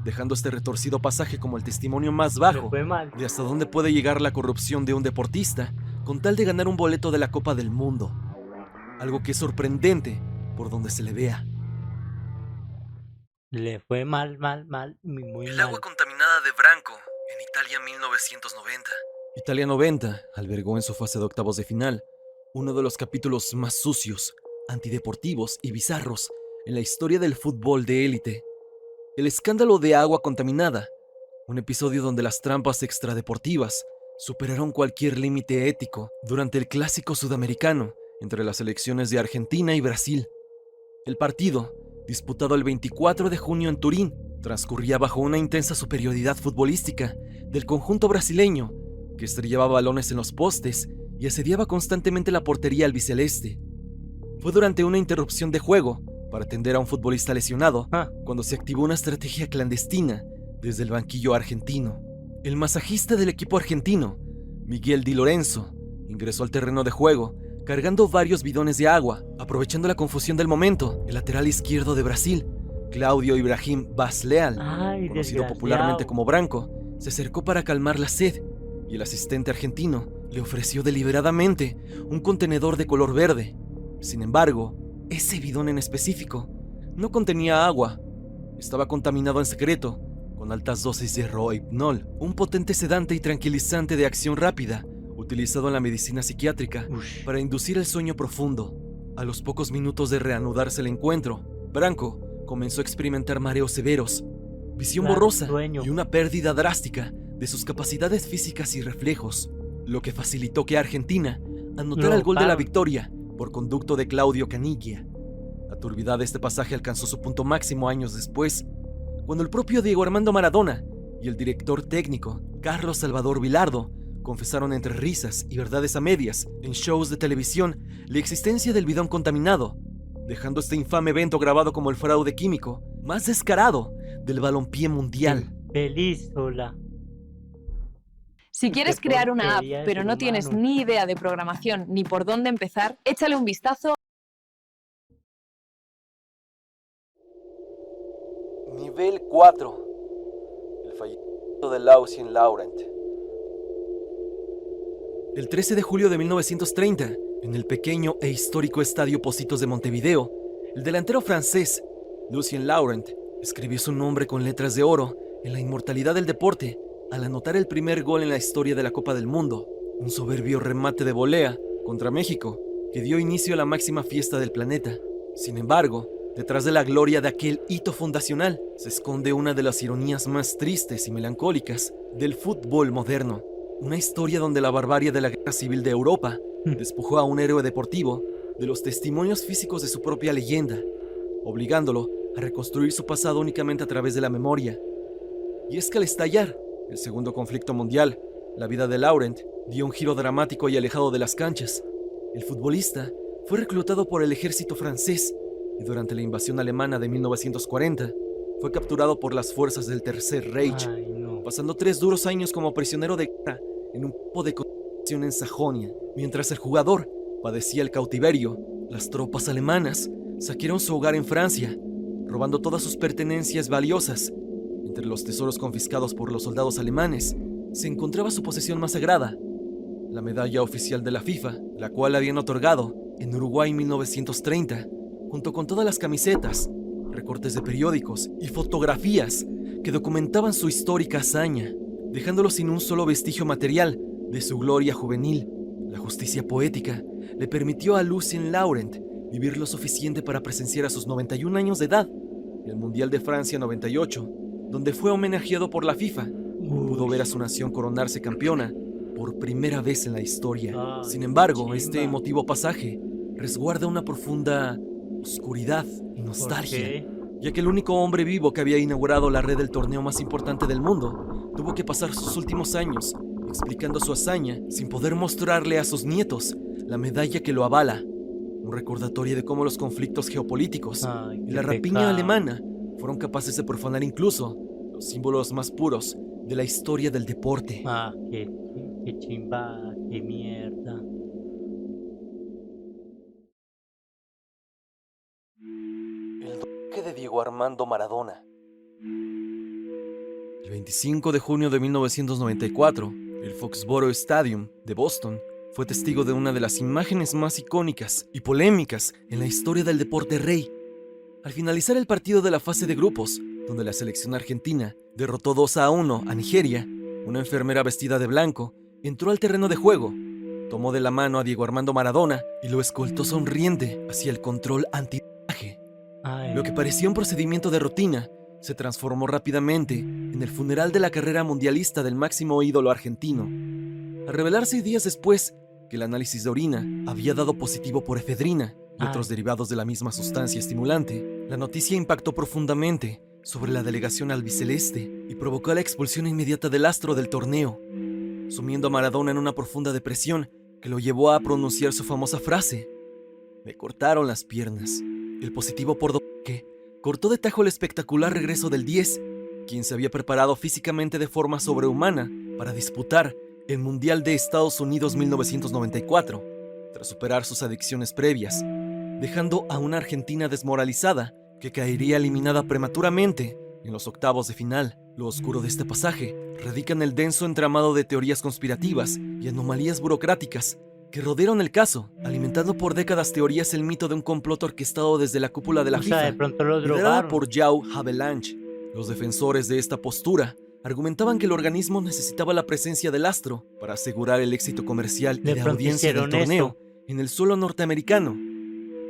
dejando este retorcido pasaje como el testimonio más bajo de hasta dónde puede llegar la corrupción de un deportista con tal de ganar un boleto de la Copa del Mundo. Algo que es sorprendente por donde se le vea. Le fue mal, muy El mal. agua contaminada de Branco, en Italia 1990. Italia 90 albergó en su fase de octavos de final uno de los capítulos más sucios, antideportivos y bizarros en la historia del fútbol de élite. El escándalo de agua contaminada, un episodio donde las trampas extradeportivas superaron cualquier límite ético durante el clásico sudamericano entre las selecciones de Argentina y Brasil. El partido, disputado el 24 de junio en Turín, transcurría bajo una intensa superioridad futbolística del conjunto brasileño, que estrellaba balones en los postes y asediaba constantemente la portería albiceleste. Fue durante una interrupción de juego para atender a un futbolista lesionado cuando se activó una estrategia clandestina desde el banquillo argentino. El masajista del equipo argentino, Miguel Di Lorenzo, ingresó al terreno de juego cargando varios bidones de agua. Aprovechando la confusión del momento, el lateral izquierdo de Brasil, Claudio Ibrahim Vaz Leal, conocido popularmente como Branco, se acercó para calmar la sed y el asistente argentino le ofreció deliberadamente un contenedor de color verde. Sin embargo, ese bidón en específico no contenía agua. Estaba contaminado en secreto con altas dosis de rohypnol, un potente sedante y tranquilizante de acción rápida utilizado en la medicina psiquiátrica para inducir el sueño profundo. A los pocos minutos de reanudarse el encuentro, Branco comenzó a experimentar mareos severos, visión borrosa y una pérdida drástica de sus capacidades físicas y reflejos, lo que facilitó que Argentina anotara el gol de la victoria por conducto de Claudio Caniggia. La turbidez de este pasaje alcanzó su punto máximo años después, cuando el propio Diego Armando Maradona y el director técnico Carlos Salvador Vilardo confesaron entre risas y verdades a medias en shows de televisión la existencia del bidón contaminado, dejando este infame evento grabado como el fraude químico más descarado del balompié mundial. Feliz sola. Si quieres crear una app, pero no tienes ni idea de programación ni por dónde empezar, échale un vistazo. Nivel 4. El fallecimiento de Lucien Laurent. El 13 de julio de 1930, en el pequeño e histórico Estadio Pocitos de Montevideo, el delantero francés Lucien Laurent escribió su nombre con letras de oro en la inmortalidad del deporte al anotar el primer gol en la historia de la Copa del Mundo, un soberbio remate de volea contra México que dio inicio a la máxima fiesta del planeta. Sin embargo, detrás de la gloria de aquel hito fundacional se esconde una de las ironías más tristes y melancólicas del fútbol moderno. Una historia donde la barbarie de la guerra civil de Europa despojó a un héroe deportivo de los testimonios físicos de su propia leyenda, obligándolo a reconstruir su pasado únicamente a través de la memoria. Y es que al estallar el segundo conflicto mundial, la vida de Laurent dio un giro dramático y alejado de las canchas. El futbolista fue reclutado por el ejército francés y durante la invasión alemana de 1940 fue capturado por las fuerzas del Tercer Reich, pasando 3 duros años como prisionero de guerra en un campo de concentración en Sajonia. Mientras el jugador padecía el cautiverio, las tropas alemanas saquearon su hogar en Francia, robando todas sus pertenencias valiosas. Entre los tesoros confiscados por los soldados alemanes se encontraba su posesión más sagrada, la medalla oficial de la FIFA, la cual habían otorgado en Uruguay en 1930, junto con todas las camisetas, recortes de periódicos y fotografías que documentaban su histórica hazaña, dejándolo sin un solo vestigio material de su gloria juvenil. La justicia poética le permitió a Lucien Laurent vivir lo suficiente para presenciar a sus 91 años de edad el Mundial de Francia 98, donde fue homenajeado por la FIFA y pudo ver a su nación coronarse campeona por primera vez en la historia. Sin embargo, este emotivo pasaje resguarda una profunda oscuridad y nostalgia, ya que el único hombre vivo que había inaugurado la red del torneo más importante del mundo tuvo que pasar sus últimos años explicando su hazaña sin poder mostrarle a sus nietos la medalla que lo avala, un recordatorio de cómo los conflictos geopolíticos y la rapiña alemana fueron capaces de profanar incluso los símbolos más puros de la historia del deporte. Qué chimba, qué mierda. El toque de Diego Armando Maradona. El 25 de junio de 1994, el Foxborough Stadium de Boston fue testigo de una de las imágenes más icónicas y polémicas en la historia del deporte rey. Al finalizar el partido de la fase de grupos, donde la selección argentina derrotó 2-1 a Nigeria, una enfermera vestida de blanco entró al terreno de juego, tomó de la mano a Diego Armando Maradona y lo escoltó sonriente hacia el control antidopaje. Lo que parecía un procedimiento de rutina se transformó rápidamente en el funeral de la carrera mundialista del máximo ídolo argentino. Al revelarse días después que el análisis de orina había dado positivo por efedrina y otros derivados de la misma sustancia estimulante, la noticia impactó profundamente sobre la delegación albiceleste y provocó la expulsión inmediata del astro del torneo, sumiendo a Maradona en una profunda depresión que lo llevó a pronunciar su famosa frase: "Me cortaron las piernas". El positivo por dopaje cortó de tajo el espectacular regreso del 10, quien se había preparado físicamente de forma sobrehumana para disputar el Mundial de Estados Unidos 1994, tras superar sus adicciones previas, dejando a una Argentina desmoralizada que caería eliminada prematuramente en los octavos de final. Lo oscuro de este pasaje radica en el denso entramado de teorías conspirativas y anomalías burocráticas que rodearon el caso, alimentando por décadas teorías el mito de un complot orquestado desde la cúpula de la FIFA, de pronto lo liderada drogaron. por João Havelange. Los defensores de esta postura argumentaban que el organismo necesitaba la presencia del astro para asegurar el éxito comercial y De de pronto audiencia del hicieron torneo esto. en el suelo norteamericano,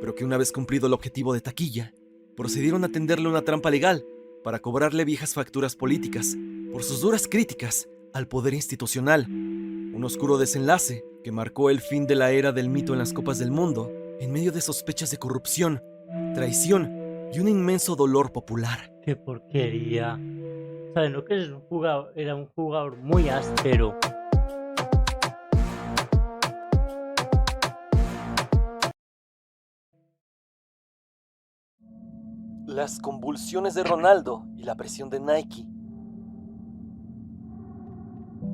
pero que una vez cumplido el objetivo de taquilla, procedieron a tenderle una trampa legal para cobrarle viejas facturas políticas por sus duras críticas al poder institucional. Un oscuro desenlace que marcó el fin de la era del mito en las Copas del Mundo, en medio de sospechas de corrupción, traición y un inmenso dolor popular. Qué porquería. Saben lo que es un jugador, era un jugador muy áspero. Las convulsiones de Ronaldo y la presión de Nike.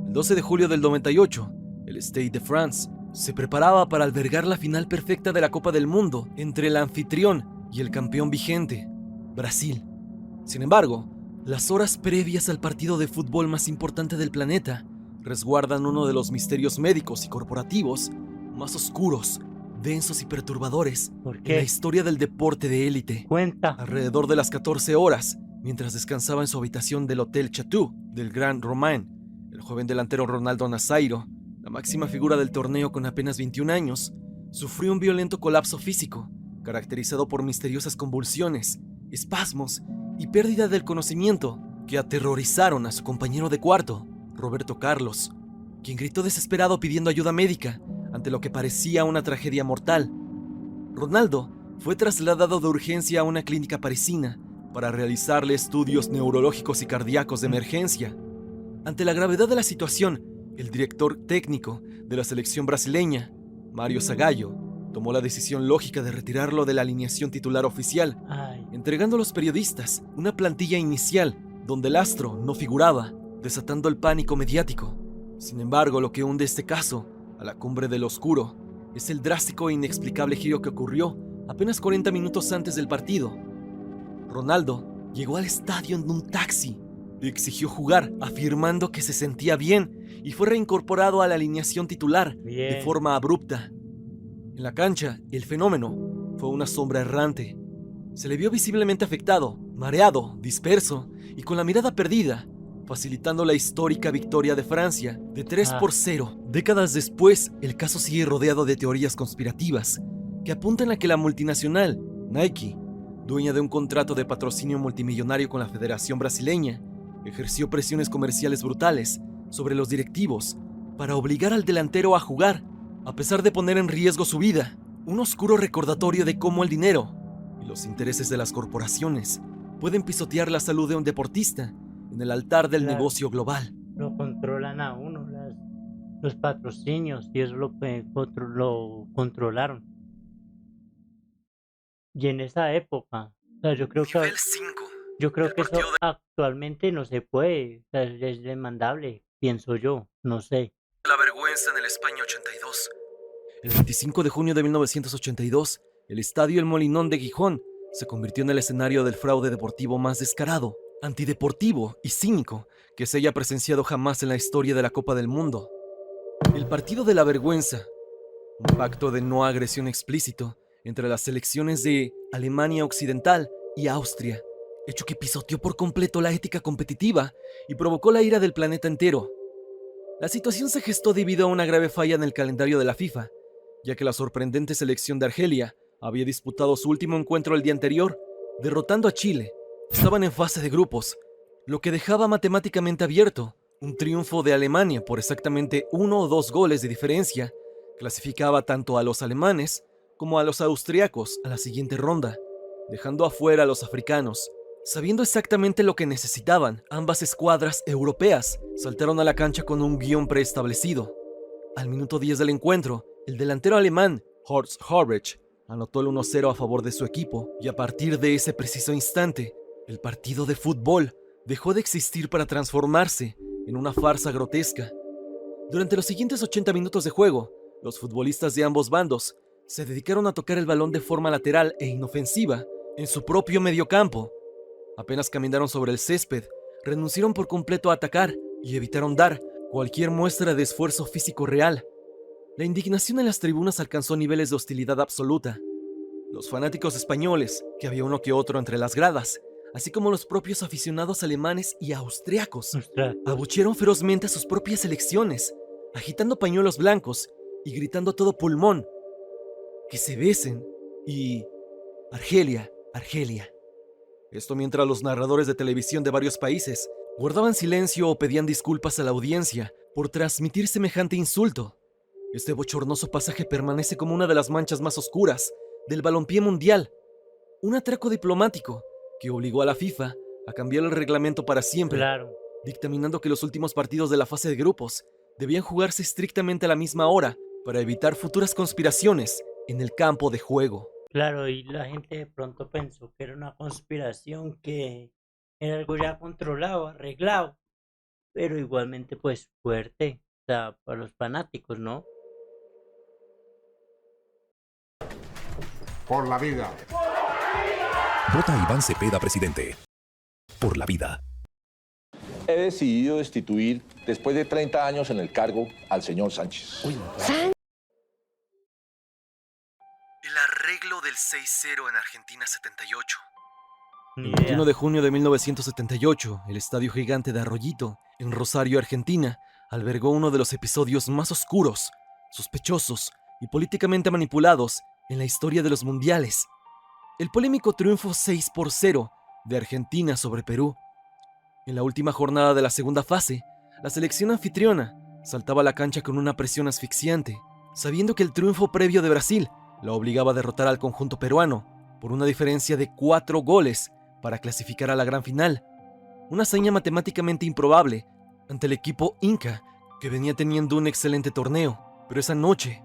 El 12 de julio del 98, el Stade de France se preparaba para albergar la final perfecta de la Copa del Mundo entre el anfitrión y el campeón vigente, Brasil. Sin embargo, las horas previas al partido de fútbol más importante del planeta resguardan uno de los misterios médicos y corporativos más oscuros, densos y perturbadores ¿Por en qué? la historia del deporte de élite. Cuenta. Alrededor de las 14 horas, mientras descansaba en su habitación del Hotel Chateau del Grand Romain, el joven delantero Ronaldo Nazáiro, la máxima figura del torneo con apenas 21 años, sufrió un violento colapso físico, caracterizado por misteriosas convulsiones, espasmos y pérdida del conocimiento que aterrorizaron a su compañero de cuarto, Roberto Carlos, quien gritó desesperado pidiendo ayuda médica ante lo que parecía una tragedia mortal. Ronaldo fue trasladado de urgencia a una clínica parisina para realizarle estudios neurológicos y cardíacos de emergencia. Ante la gravedad de la situación, el director técnico de la selección brasileña, Mário Zagallo, tomó la decisión lógica de retirarlo de la alineación titular oficial, entregando a los periodistas una plantilla inicial donde el astro no figuraba, desatando el pánico mediático. Sin embargo, lo que hunde este caso a la cumbre del oscuro es el drástico e inexplicable giro que ocurrió apenas 40 minutos antes del partido. Ronaldo llegó al estadio en un taxi y exigió jugar, afirmando que se sentía bien y fue reincorporado a la alineación titular de forma abrupta. En la cancha, el fenómeno fue una sombra errante. Se le vio visiblemente afectado, mareado, disperso y con la mirada perdida, facilitando la histórica victoria de Francia de 3-0. Décadas después, el caso sigue rodeado de teorías conspirativas que apuntan a que la multinacional Nike, dueña de un contrato de patrocinio multimillonario con la Federación Brasileña, ejerció presiones comerciales brutales sobre los directivos para obligar al delantero a jugar, a pesar de poner en riesgo su vida. Un oscuro recordatorio de cómo el dinero y los intereses de las corporaciones pueden pisotear la salud de un deportista en el altar del negocio global. Lo controlan a uno, los patrocinios, y eso lo controlaron. Y en esa época, o sea, yo creo Nivel 5. que eso actualmente no se puede, o sea, es demandable, pienso yo, no sé. La vergüenza en el España 82. El 25 de junio de 1982, el estadio El Molinón de Gijón se convirtió en el escenario del fraude deportivo más descarado, antideportivo y cínico que se haya presenciado jamás en la historia de la Copa del Mundo. El partido de la vergüenza, un pacto de no agresión explícito entre las selecciones de Alemania Occidental y Austria, hecho que pisoteó por completo la ética competitiva y provocó la ira del planeta entero. La situación se gestó debido a una grave falla en el calendario de la FIFA, ya que la sorprendente selección de Argelia había disputado su último encuentro el día anterior, derrotando a Chile. Estaban en fase de grupos, lo que dejaba matemáticamente abierto un triunfo de Alemania por exactamente 1 o 2 goles de diferencia. Clasificaba tanto a los alemanes como a los austriacos a la siguiente ronda, dejando afuera a los africanos. Sabiendo exactamente lo que necesitaban, ambas escuadras europeas saltaron a la cancha con un guión preestablecido. Al minuto 10 del encuentro, el delantero alemán Horst Hrubesch anotó el 1-0 a favor de su equipo, y a partir de ese preciso instante, el partido de fútbol dejó de existir para transformarse en una farsa grotesca. Durante los siguientes 80 minutos de juego, los futbolistas de ambos bandos se dedicaron a tocar el balón de forma lateral e inofensiva en su propio mediocampo. Apenas caminaron sobre el césped, renunciaron por completo a atacar y evitaron dar cualquier muestra de esfuerzo físico real. La indignación en las tribunas alcanzó niveles de hostilidad absoluta. Los fanáticos españoles, que había uno que otro entre las gradas, así como los propios aficionados alemanes y austriacos, abuchearon ferozmente a sus propias selecciones, agitando pañuelos blancos y gritando a todo pulmón: ¡que se besen! Y Argelia, Argelia. Esto mientras los narradores de televisión de varios países guardaban silencio o pedían disculpas a la audiencia por transmitir semejante insulto. Este bochornoso pasaje permanece como una de las manchas más oscuras del balompié mundial, un atraco diplomático que obligó a la FIFA a cambiar el reglamento para siempre, dictaminando que los últimos partidos de la fase de grupos debían jugarse estrictamente a la misma hora para evitar futuras conspiraciones en el campo de juego. Claro, y la gente de pronto pensó que era una conspiración, que era algo ya controlado, arreglado, pero igualmente pues fuerte, o sea, para los fanáticos, ¿no? Por la vida. Vota Iván Cepeda, presidente. Por la vida. He decidido destituir, después de 30 años en el cargo, al señor Sánchez. El arreglo del 6-0 en Argentina 78. Ni El idea. 21 de junio de 1978, el Estadio Gigante de Arroyito, en Rosario, Argentina, albergó uno de los episodios más oscuros, sospechosos y políticamente manipulados en la historia de los mundiales. El polémico triunfo 6-0 de Argentina sobre Perú. En la última jornada de la segunda fase, la selección anfitriona saltaba a la cancha con una presión asfixiante, sabiendo que el triunfo previo de Brasil la obligaba a derrotar al conjunto peruano por una diferencia de 4 goles para clasificar a la gran final. Una hazaña matemáticamente improbable ante el equipo Inca, que venía teniendo un excelente torneo. Pero esa noche,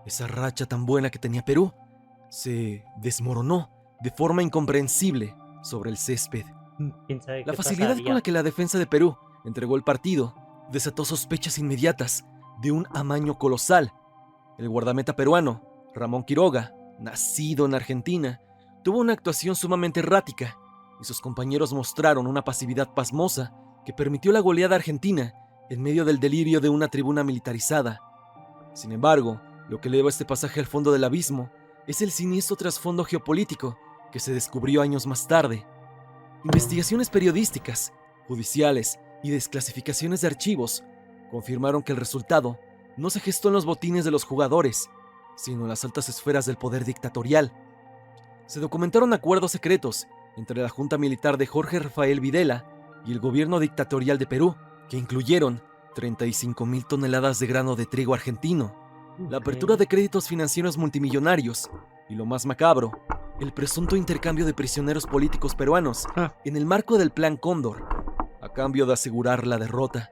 esa racha tan buena que tenía Perú, se desmoronó de forma incomprensible sobre el césped. ¿Quién sabe La qué facilidad con pasaría? la que la defensa de Perú entregó el partido desató sospechas inmediatas de un amaño colosal. El guardameta peruano, Ramón Quiroga, nacido en Argentina, tuvo una actuación sumamente errática y sus compañeros mostraron una pasividad pasmosa que permitió la goleada argentina en medio del delirio de una tribuna militarizada. Sin embargo, lo que eleva este pasaje al fondo del abismo es el siniestro trasfondo geopolítico que se descubrió años más tarde. Investigaciones periodísticas, judiciales y desclasificaciones de archivos confirmaron que el resultado no se gestó en los botines de los jugadores, sino en las altas esferas del poder dictatorial. Se documentaron acuerdos secretos entre la Junta Militar de Jorge Rafael Videla y el gobierno dictatorial de Perú, que incluyeron 35,000 toneladas de grano de trigo argentino, la apertura de créditos financieros multimillonarios y, lo más macabro, el presunto intercambio de prisioneros políticos peruanos en el marco del Plan Cóndor, a cambio de asegurar la derrota.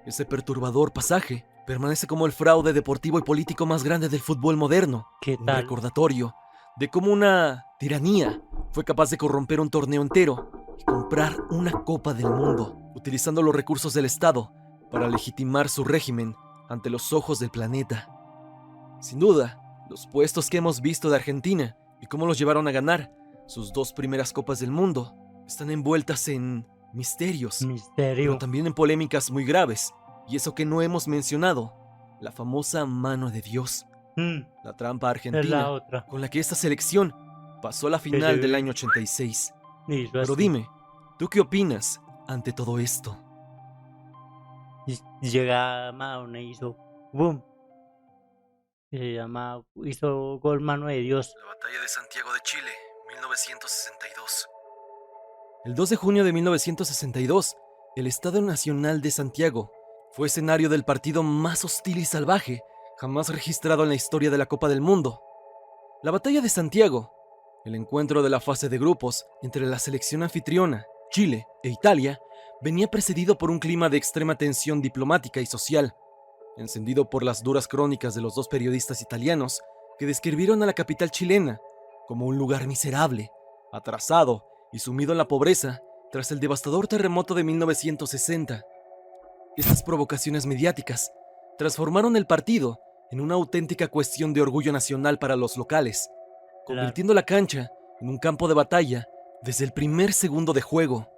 Ese perturbador pasaje permanece como el fraude deportivo y político más grande del fútbol moderno, ¿Qué un tal? recordatorio de cómo una tiranía fue capaz de corromper un torneo entero y comprar una Copa del Mundo, utilizando los recursos del Estado para legitimar su régimen ante los ojos del planeta. Sin duda, los puestos que hemos visto de Argentina y cómo los llevaron a ganar sus 2 primeras Copas del Mundo están envueltas en misterios, Misterio. pero también en polémicas muy graves. Y eso que no hemos mencionado, la famosa mano de Dios, la trampa Es la argentina otra. con la que esta selección pasó a la final sí. del año 86. Hizo Pero así. dime, ¿tú qué opinas ante todo esto? Y llega Maradona y hizo boom. Hizo gol mano de Dios. La batalla de Santiago de Chile, 1962. El 2 de junio de 1962, el Estadio Nacional de Santiago fue escenario del partido más hostil y salvaje jamás registrado en la historia de la Copa del Mundo. La batalla de Santiago, el encuentro de la fase de grupos entre la selección anfitriona, Chile e Italia, venía precedido por un clima de extrema tensión diplomática y social, encendido por las duras crónicas de los 2 periodistas italianos que describieron a la capital chilena como un lugar miserable, atrasado y sumido en la pobreza tras el devastador terremoto de 1960. Estas provocaciones mediáticas transformaron el partido en una auténtica cuestión de orgullo nacional para los locales, convirtiendo la cancha en un campo de batalla desde el primer segundo de juego.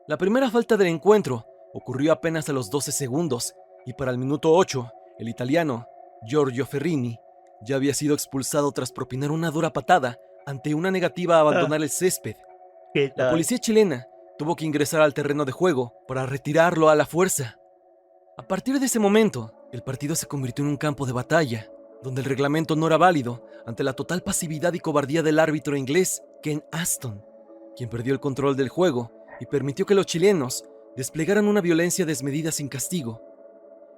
La primera falta del encuentro ocurrió apenas a los 12 segundos y para el minuto 8, el italiano Giorgio Ferrini ya había sido expulsado tras propinar una dura patada ante una negativa a abandonar el césped. ¿Qué La tal? policía chilena tuvo que ingresar al terreno de juego para retirarlo a la fuerza. A partir de ese momento, el partido se convirtió en un campo de batalla, donde el reglamento no era válido ante la total pasividad y cobardía del árbitro inglés Ken Aston, quien perdió el control del juego y permitió que los chilenos desplegaran una violencia desmedida sin castigo.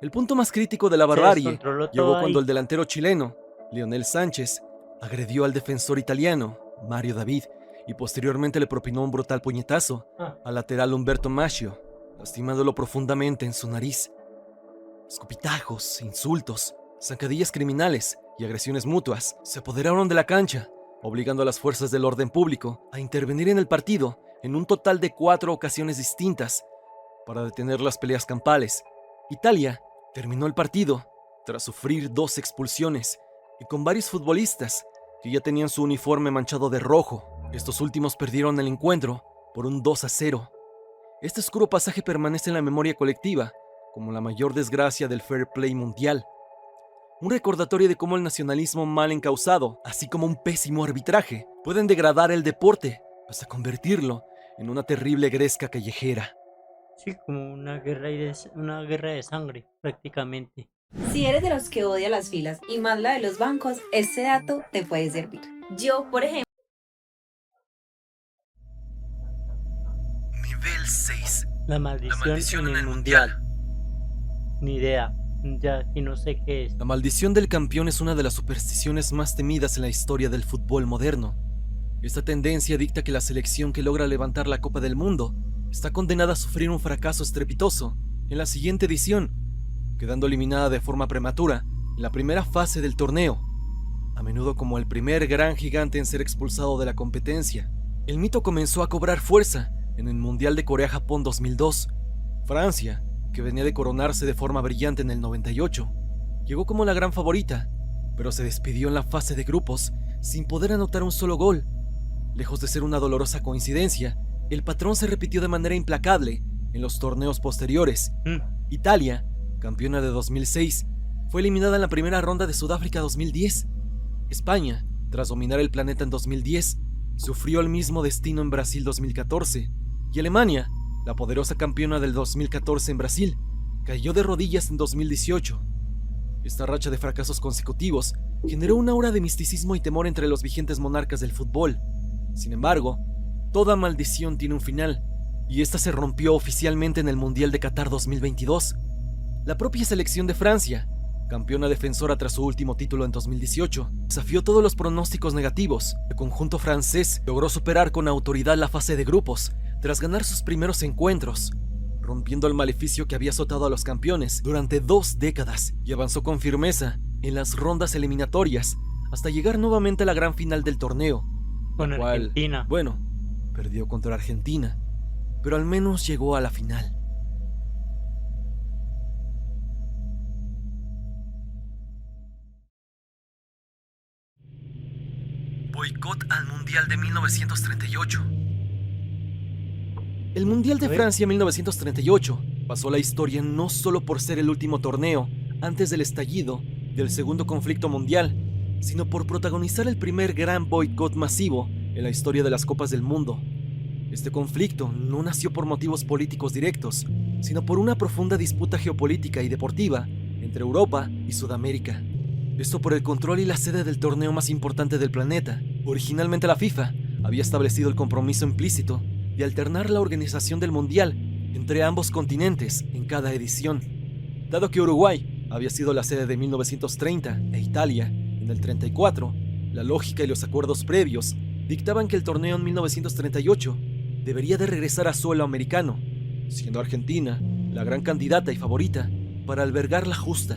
El punto más crítico de la barbarie descontroló todo llegó ahí. cuando el delantero chileno, Lionel Sánchez, agredió al defensor italiano, Mario David, y posteriormente le propinó un brutal puñetazo al lateral Humberto Maggio, lastimándolo profundamente en su nariz. Escupitajos, insultos, zancadillas criminales y agresiones mutuas se apoderaron de la cancha, obligando a las fuerzas del orden público a intervenir en el partido en un total de 4 ocasiones distintas para detener las peleas campales. Italia terminó el partido tras sufrir 2 expulsiones y con varios futbolistas que ya tenían su uniforme manchado de rojo. Estos últimos perdieron el encuentro por un 2-0. Este oscuro pasaje permanece en la memoria colectiva como la mayor desgracia del fair play mundial. Un recordatorio de cómo el nacionalismo mal encausado, así como un pésimo arbitraje, pueden degradar el deporte hasta convertirlo en una terrible gresca callejera. Sí, como una guerra de sangre, prácticamente. Si eres de los que odia las filas y más la de los bancos, este dato te puede servir. Yo, por ejemplo... Nivel 6. La maldición en el mundial. Ni idea. Ya aquí no sé qué es. La maldición del campeón es una de las supersticiones más temidas en la historia del fútbol moderno. Esta tendencia dicta que la selección que logra levantar la Copa del Mundo está condenada a sufrir un fracaso estrepitoso en la siguiente edición, quedando eliminada de forma prematura en la primera fase del torneo, a menudo como el primer gran gigante en ser expulsado de la competencia. El mito comenzó a cobrar fuerza en el Mundial de Corea-Japón 2002. Francia, que venía de coronarse de forma brillante en el 98, llegó como la gran favorita, pero se despidió en la fase de grupos sin poder anotar un solo gol. Lejos de ser una dolorosa coincidencia, el patrón se repitió de manera implacable en los torneos posteriores. Italia, campeona de 2006, fue eliminada en la primera ronda de Sudáfrica 2010. España, tras dominar el planeta en 2010, sufrió el mismo destino en Brasil 2014. Y Alemania, la poderosa campeona del 2014 en Brasil, cayó de rodillas en 2018. Esta racha de fracasos consecutivos generó una aura de misticismo y temor entre los vigentes monarcas del fútbol. Sin embargo, toda maldición tiene un final, y esta se rompió oficialmente en el Mundial de Qatar 2022. La propia selección de Francia, campeona defensora tras su último título en 2018, desafió todos los pronósticos negativos. El conjunto francés logró superar con autoridad la fase de grupos tras ganar sus primeros encuentros, rompiendo el maleficio que había azotado a los campeones durante 2 décadas, y avanzó con firmeza en las rondas eliminatorias hasta llegar nuevamente a la gran final del torneo. Con Argentina. Bueno, perdió contra Argentina, pero al menos llegó a la final. Boicot al Mundial de 1938. El Mundial de Francia 1938 pasó a la historia no solo por ser el último torneo antes del estallido del segundo conflicto mundial, sino por protagonizar el primer gran boicot masivo en la historia de las Copas del Mundo. Este conflicto no nació por motivos políticos directos, sino por una profunda disputa geopolítica y deportiva entre Europa y Sudamérica. Esto por el control y la sede del torneo más importante del planeta. Originalmente la FIFA había establecido el compromiso implícito de alternar la organización del Mundial entre ambos continentes en cada edición. Dado que Uruguay había sido la sede de 1930 e Italia en el 34, la lógica y los acuerdos previos dictaban que el torneo en 1938 debería de regresar a suelo americano, siendo Argentina la gran candidata y favorita para albergar la justa.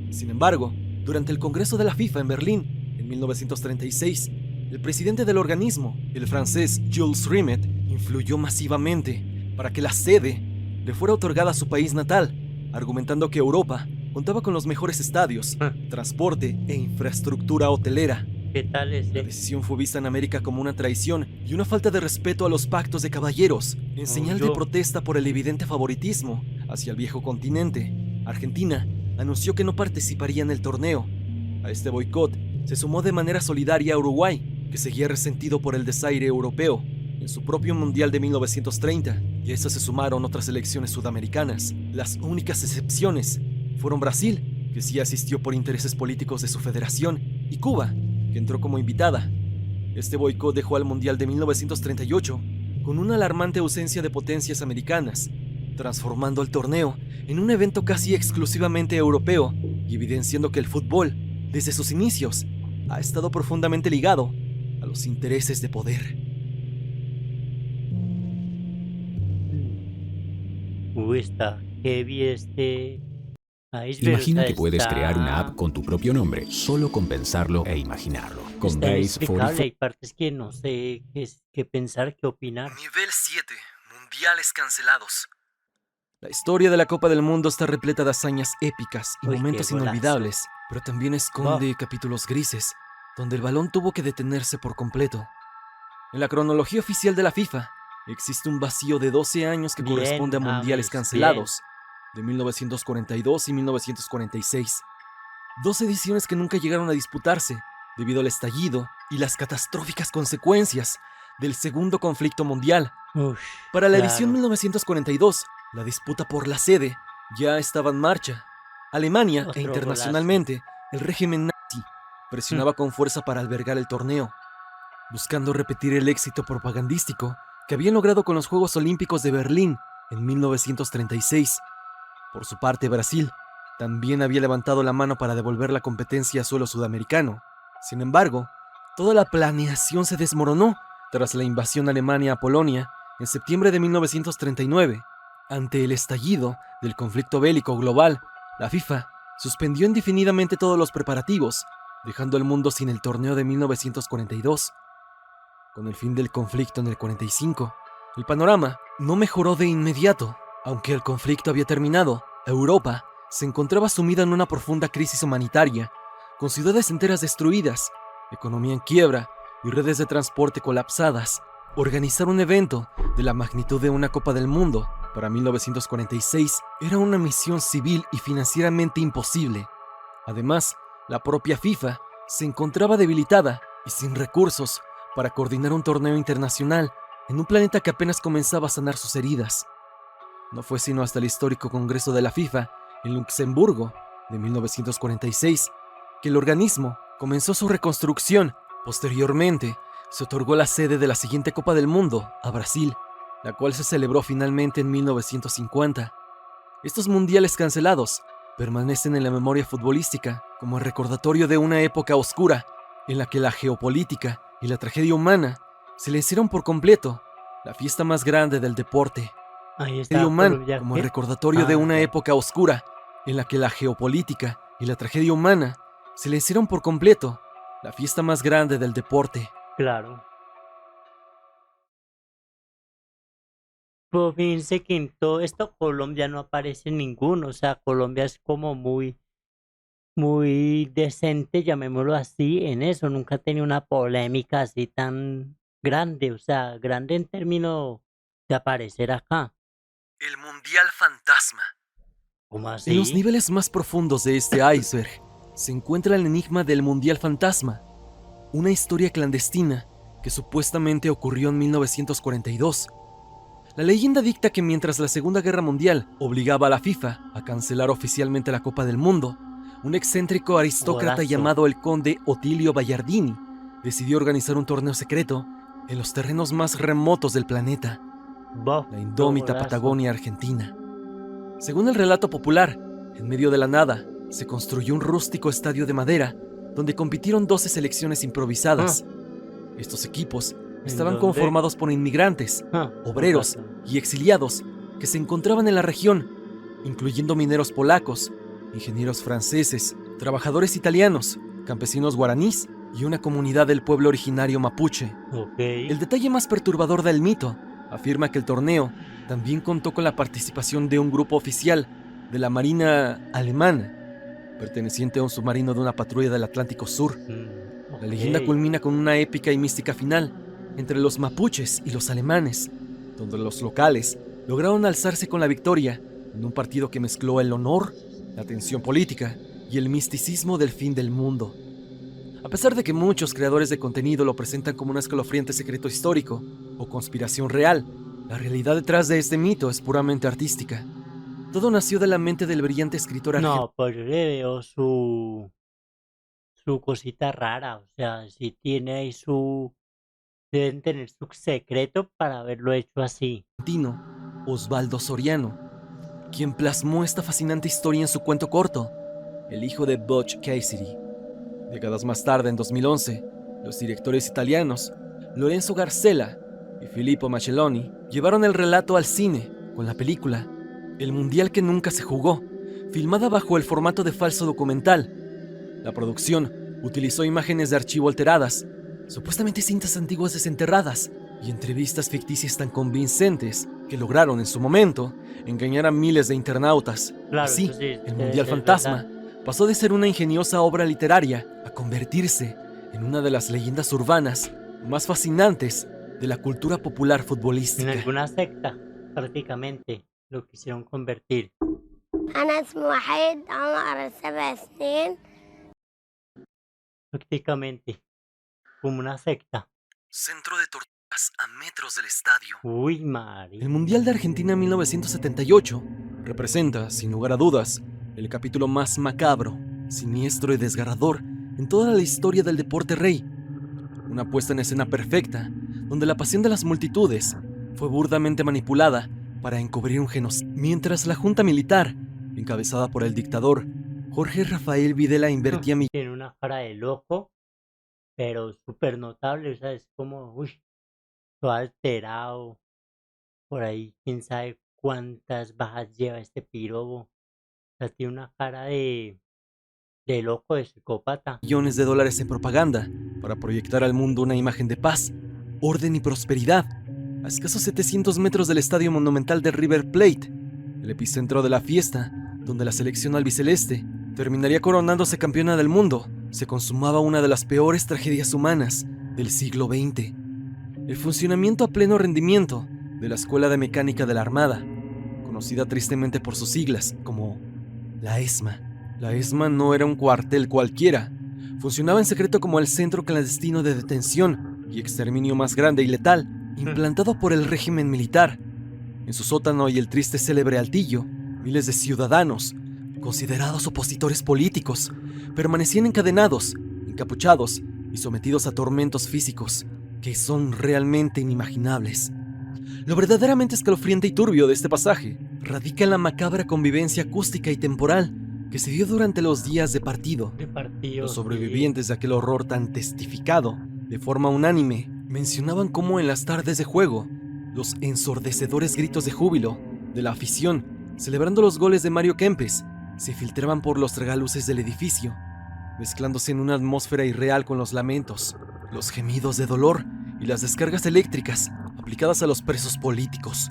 Sin embargo, durante el Congreso de la FIFA en Berlín, en 1936, el presidente del organismo, el francés Jules Rimet, influyó masivamente para que la sede le fuera otorgada a su país natal, argumentando que Europa contaba con los mejores estadios, transporte e infraestructura hotelera. ¿Qué tal es? La decisión fue vista en América como una traición y una falta de respeto a los pactos de caballeros, en señal de protesta por el evidente favoritismo hacia el viejo continente. Argentina anunció que no participaría en el torneo. A este boicot se sumó de manera solidaria a Uruguay, que seguía resentido por el desaire europeo en su propio Mundial de 1930, y a estas se sumaron otras selecciones sudamericanas. Las únicas excepciones fueron Brasil, que sí asistió por intereses políticos de su federación, y Cuba, que entró como invitada. Este boicot dejó al Mundial de 1938 con una alarmante ausencia de potencias americanas, transformando el torneo en un evento casi exclusivamente europeo y evidenciando que el fútbol, desde sus inicios, ha estado profundamente ligado a los intereses de poder. Está heavy este iceberg. Imagina que está- puedes crear una app con tu propio nombre, solo con pensarlo e imaginarlo. Con está Base inexplicable. 44. Hay partes que no sé qué pensar, qué opinar. Nivel 7. Mundiales cancelados. La historia de la Copa del Mundo está repleta de hazañas épicas y Uy, qué momentos golazo. inolvidables, pero también esconde capítulos grises, donde el balón tuvo que detenerse por completo. En la cronología oficial de la FIFA, existe un vacío de 12 años que Bien, corresponde a mundiales James, cancelados, de 1942 y 1946. 2 ediciones que nunca llegaron a disputarse, debido al estallido y las catastróficas consecuencias del segundo conflicto mundial. Ush, Para la claro. edición 1942, la disputa por la sede ya estaba en marcha. Alemania Otro e internacionalmente, el régimen nazi presionaba con fuerza para albergar el torneo, buscando repetir el éxito propagandístico que habían logrado con los Juegos Olímpicos de Berlín en 1936. Por su parte, Brasil también había levantado la mano para devolver la competencia a suelo sudamericano. Sin embargo, toda la planeación se desmoronó tras la invasión alemana a Polonia en septiembre de 1939. Ante el estallido del conflicto bélico global, la FIFA suspendió indefinidamente todos los preparativos, dejando al mundo sin el torneo de 1942. Con el fin del conflicto en el 45, el panorama no mejoró de inmediato. Aunque el conflicto había terminado, Europa se encontraba sumida en una profunda crisis humanitaria, con ciudades enteras destruidas, economía en quiebra y redes de transporte colapsadas. Organizar un evento de la magnitud de una Copa del Mundo para 1946 era una misión civil y financieramente imposible. Además, la propia FIFA se encontraba debilitada y sin recursos para coordinar un torneo internacional en un planeta que apenas comenzaba a sanar sus heridas. No fue sino hasta el histórico Congreso de la FIFA en Luxemburgo de 1946 que el organismo comenzó su reconstrucción. Posteriormente, se otorgó la sede de la siguiente Copa del Mundo a Brasil, la cual se celebró finalmente en 1950. Estos mundiales cancelados permanecen en la memoria futbolística como el recordatorio de una época oscura en la que la geopolítica y la tragedia humana silenciaron por completo la fiesta más grande del deporte. Ahí está Humana como el recordatorio de una época oscura en la que la geopolítica y la tragedia humana silenciaron por completo la fiesta más grande del deporte. Claro. Pues fíjense que en todo esto Colombia no aparece ninguno. O sea, Colombia es como muy decente, llamémoslo así, en eso. Nunca ha tenido una polémica así tan grande. O sea, grande en términos de aparecer acá. El Mundial Fantasma. ¿Cómo así? En los niveles más profundos de este iceberg se encuentra el enigma del Mundial Fantasma, una historia clandestina que supuestamente ocurrió en 1942. La leyenda dicta que mientras la Segunda Guerra Mundial obligaba a la FIFA a cancelar oficialmente la Copa del Mundo, un excéntrico aristócrata llamado el conde Otilio Bayardini decidió organizar un torneo secreto en los terrenos más remotos del planeta, la indómita Patagonia Argentina. Según el relato popular, en medio de la nada se construyó un rústico estadio de madera donde compitieron 12 selecciones improvisadas. Estos equipos estaban conformados por inmigrantes, obreros y exiliados que se encontraban en la región, incluyendo mineros polacos, ingenieros franceses, trabajadores italianos, campesinos guaraníes y una comunidad del pueblo originario mapuche. El detalle más perturbador del mito afirma que el torneo también contó con la participación de un grupo oficial de la Marina alemana, perteneciente a un submarino de una patrulla del Atlántico Sur. La leyenda culmina con una épica y mística final entre los mapuches y los alemanes, donde los locales lograron alzarse con la victoria en un partido que mezcló el honor, la tensión política y el misticismo del fin del mundo. A pesar de que muchos creadores de contenido lo presentan como un escalofriante secreto histórico o conspiración real, la realidad detrás de este mito es puramente artística. Todo nació de la mente del brillante escritor argentino. No, pues yo le veo su cosita rara. O sea, si tiene ahí deben tener su secreto para haberlo hecho así. Osvaldo Soriano, quien plasmó esta fascinante historia en su cuento corto, El hijo de Butch Cassidy. Décadas más tarde, en 2011, los directores italianos Lorenzo Garcella y Filippo Macelloni llevaron el relato al cine con la película El Mundial que nunca se jugó, filmada bajo el formato de falso documental. La producción utilizó imágenes de archivo alteradas, supuestamente cintas antiguas desenterradas y entrevistas ficticias tan convincentes que lograron en su momento engañar a miles de internautas. Claro, Así, sí, el Mundial es Fantasma verdad. pasó de ser una ingeniosa obra literaria a convertirse en una de las leyendas urbanas más fascinantes de la cultura popular futbolística. En alguna secta, prácticamente, lo quisieron convertir. Prácticamente, como una secta. Centro de torturas a metros del estadio. Uy, María. El Mundial de Argentina 1978 representa, sin lugar a dudas, el capítulo más macabro, siniestro y desgarrador en toda la historia del deporte rey. Una puesta en escena perfecta, donde la pasión de las multitudes fue burdamente manipulada para encubrir un genocidio. Mientras la junta militar encabezada por el dictador Jorge Rafael Videla, invertía Tiene una cara de loco, pero súper notable, o sea, es como, uy, todo alterado, por ahí, quién sabe cuántas bajas lleva este pirobo, o sea, tiene una cara de loco, de psicópata. millones de dólares en propaganda para proyectar al mundo una imagen de paz, orden y prosperidad, a escasos 700 metros del estadio monumental de River Plate, el epicentro de la fiesta, donde la selección albiceleste terminaría coronándose campeona del mundo. Se consumaba una de las peores tragedias humanas del siglo XX. El funcionamiento a pleno rendimiento de la Escuela de Mecánica de la Armada, conocida tristemente por sus siglas como la ESMA. La ESMA no era un cuartel cualquiera. Funcionaba en secreto como el centro clandestino de detención y exterminio más grande y letal, implantado por el régimen militar. En su sótano y el triste célebre altillo, miles de ciudadanos, considerados opositores políticos, permanecían encadenados, encapuchados y sometidos a tormentos físicos que son realmente inimaginables. Lo verdaderamente escalofriante y turbio de este pasaje radica en la macabra convivencia acústica y temporal que se dio durante los días de partido. Los sobrevivientes de aquel horror tan testificado, de forma unánime, mencionaban cómo en las tardes de juego, los ensordecedores gritos de júbilo de la afición, celebrando los goles de Mario Kempes, se filtraban por los tragaluces del edificio, mezclándose en una atmósfera irreal con los lamentos, los gemidos de dolor y las descargas eléctricas aplicadas a los presos políticos.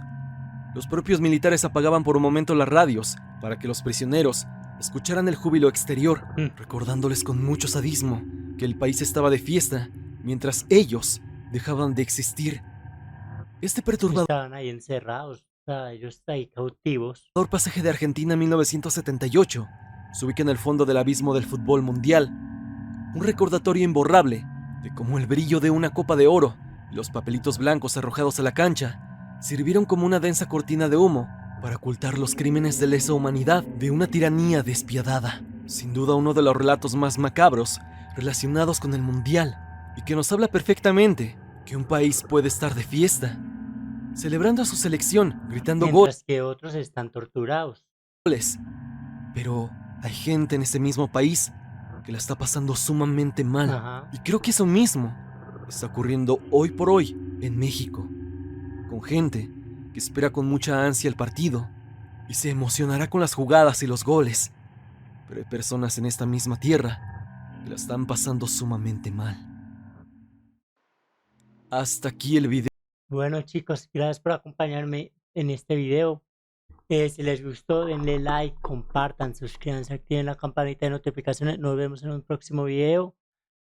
Los propios militares apagaban por un momento las radios para que los prisioneros escucharan el júbilo exterior, recordándoles con mucho sadismo que el país estaba de fiesta mientras ellos dejaban de existir. Este perturbador Estaban ahí encerrados, o sea, ellos ahí cautivos. pasaje de Argentina 1978 se ubica en el fondo del abismo del fútbol mundial. Un recordatorio imborrable de cómo el brillo de una copa de oro y los papelitos blancos arrojados a la cancha sirvieron como una densa cortina de humo para ocultar los crímenes de lesa humanidad de una tiranía despiadada. Sin duda uno de los relatos más macabros relacionados con el mundial y que nos habla perfectamente que un país puede estar de fiesta, celebrando a su selección, gritando Mientras que otros están torturados. goles. Pero hay gente en ese mismo país que la está pasando sumamente mal. Ajá. Y creo que eso mismo está ocurriendo hoy por hoy en México, con gente que espera con mucha ansia el partido y se emocionará con las jugadas y los goles. Pero hay personas en esta misma tierra que la están pasando sumamente mal. Hasta aquí el video. Bueno, chicos, gracias por acompañarme en este video. Si les gustó, denle like, compartan, suscríbanse, activen la campanita de notificaciones. Nos vemos en un próximo video.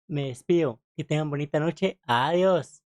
Me despido. Que tengan bonita noche. Adiós.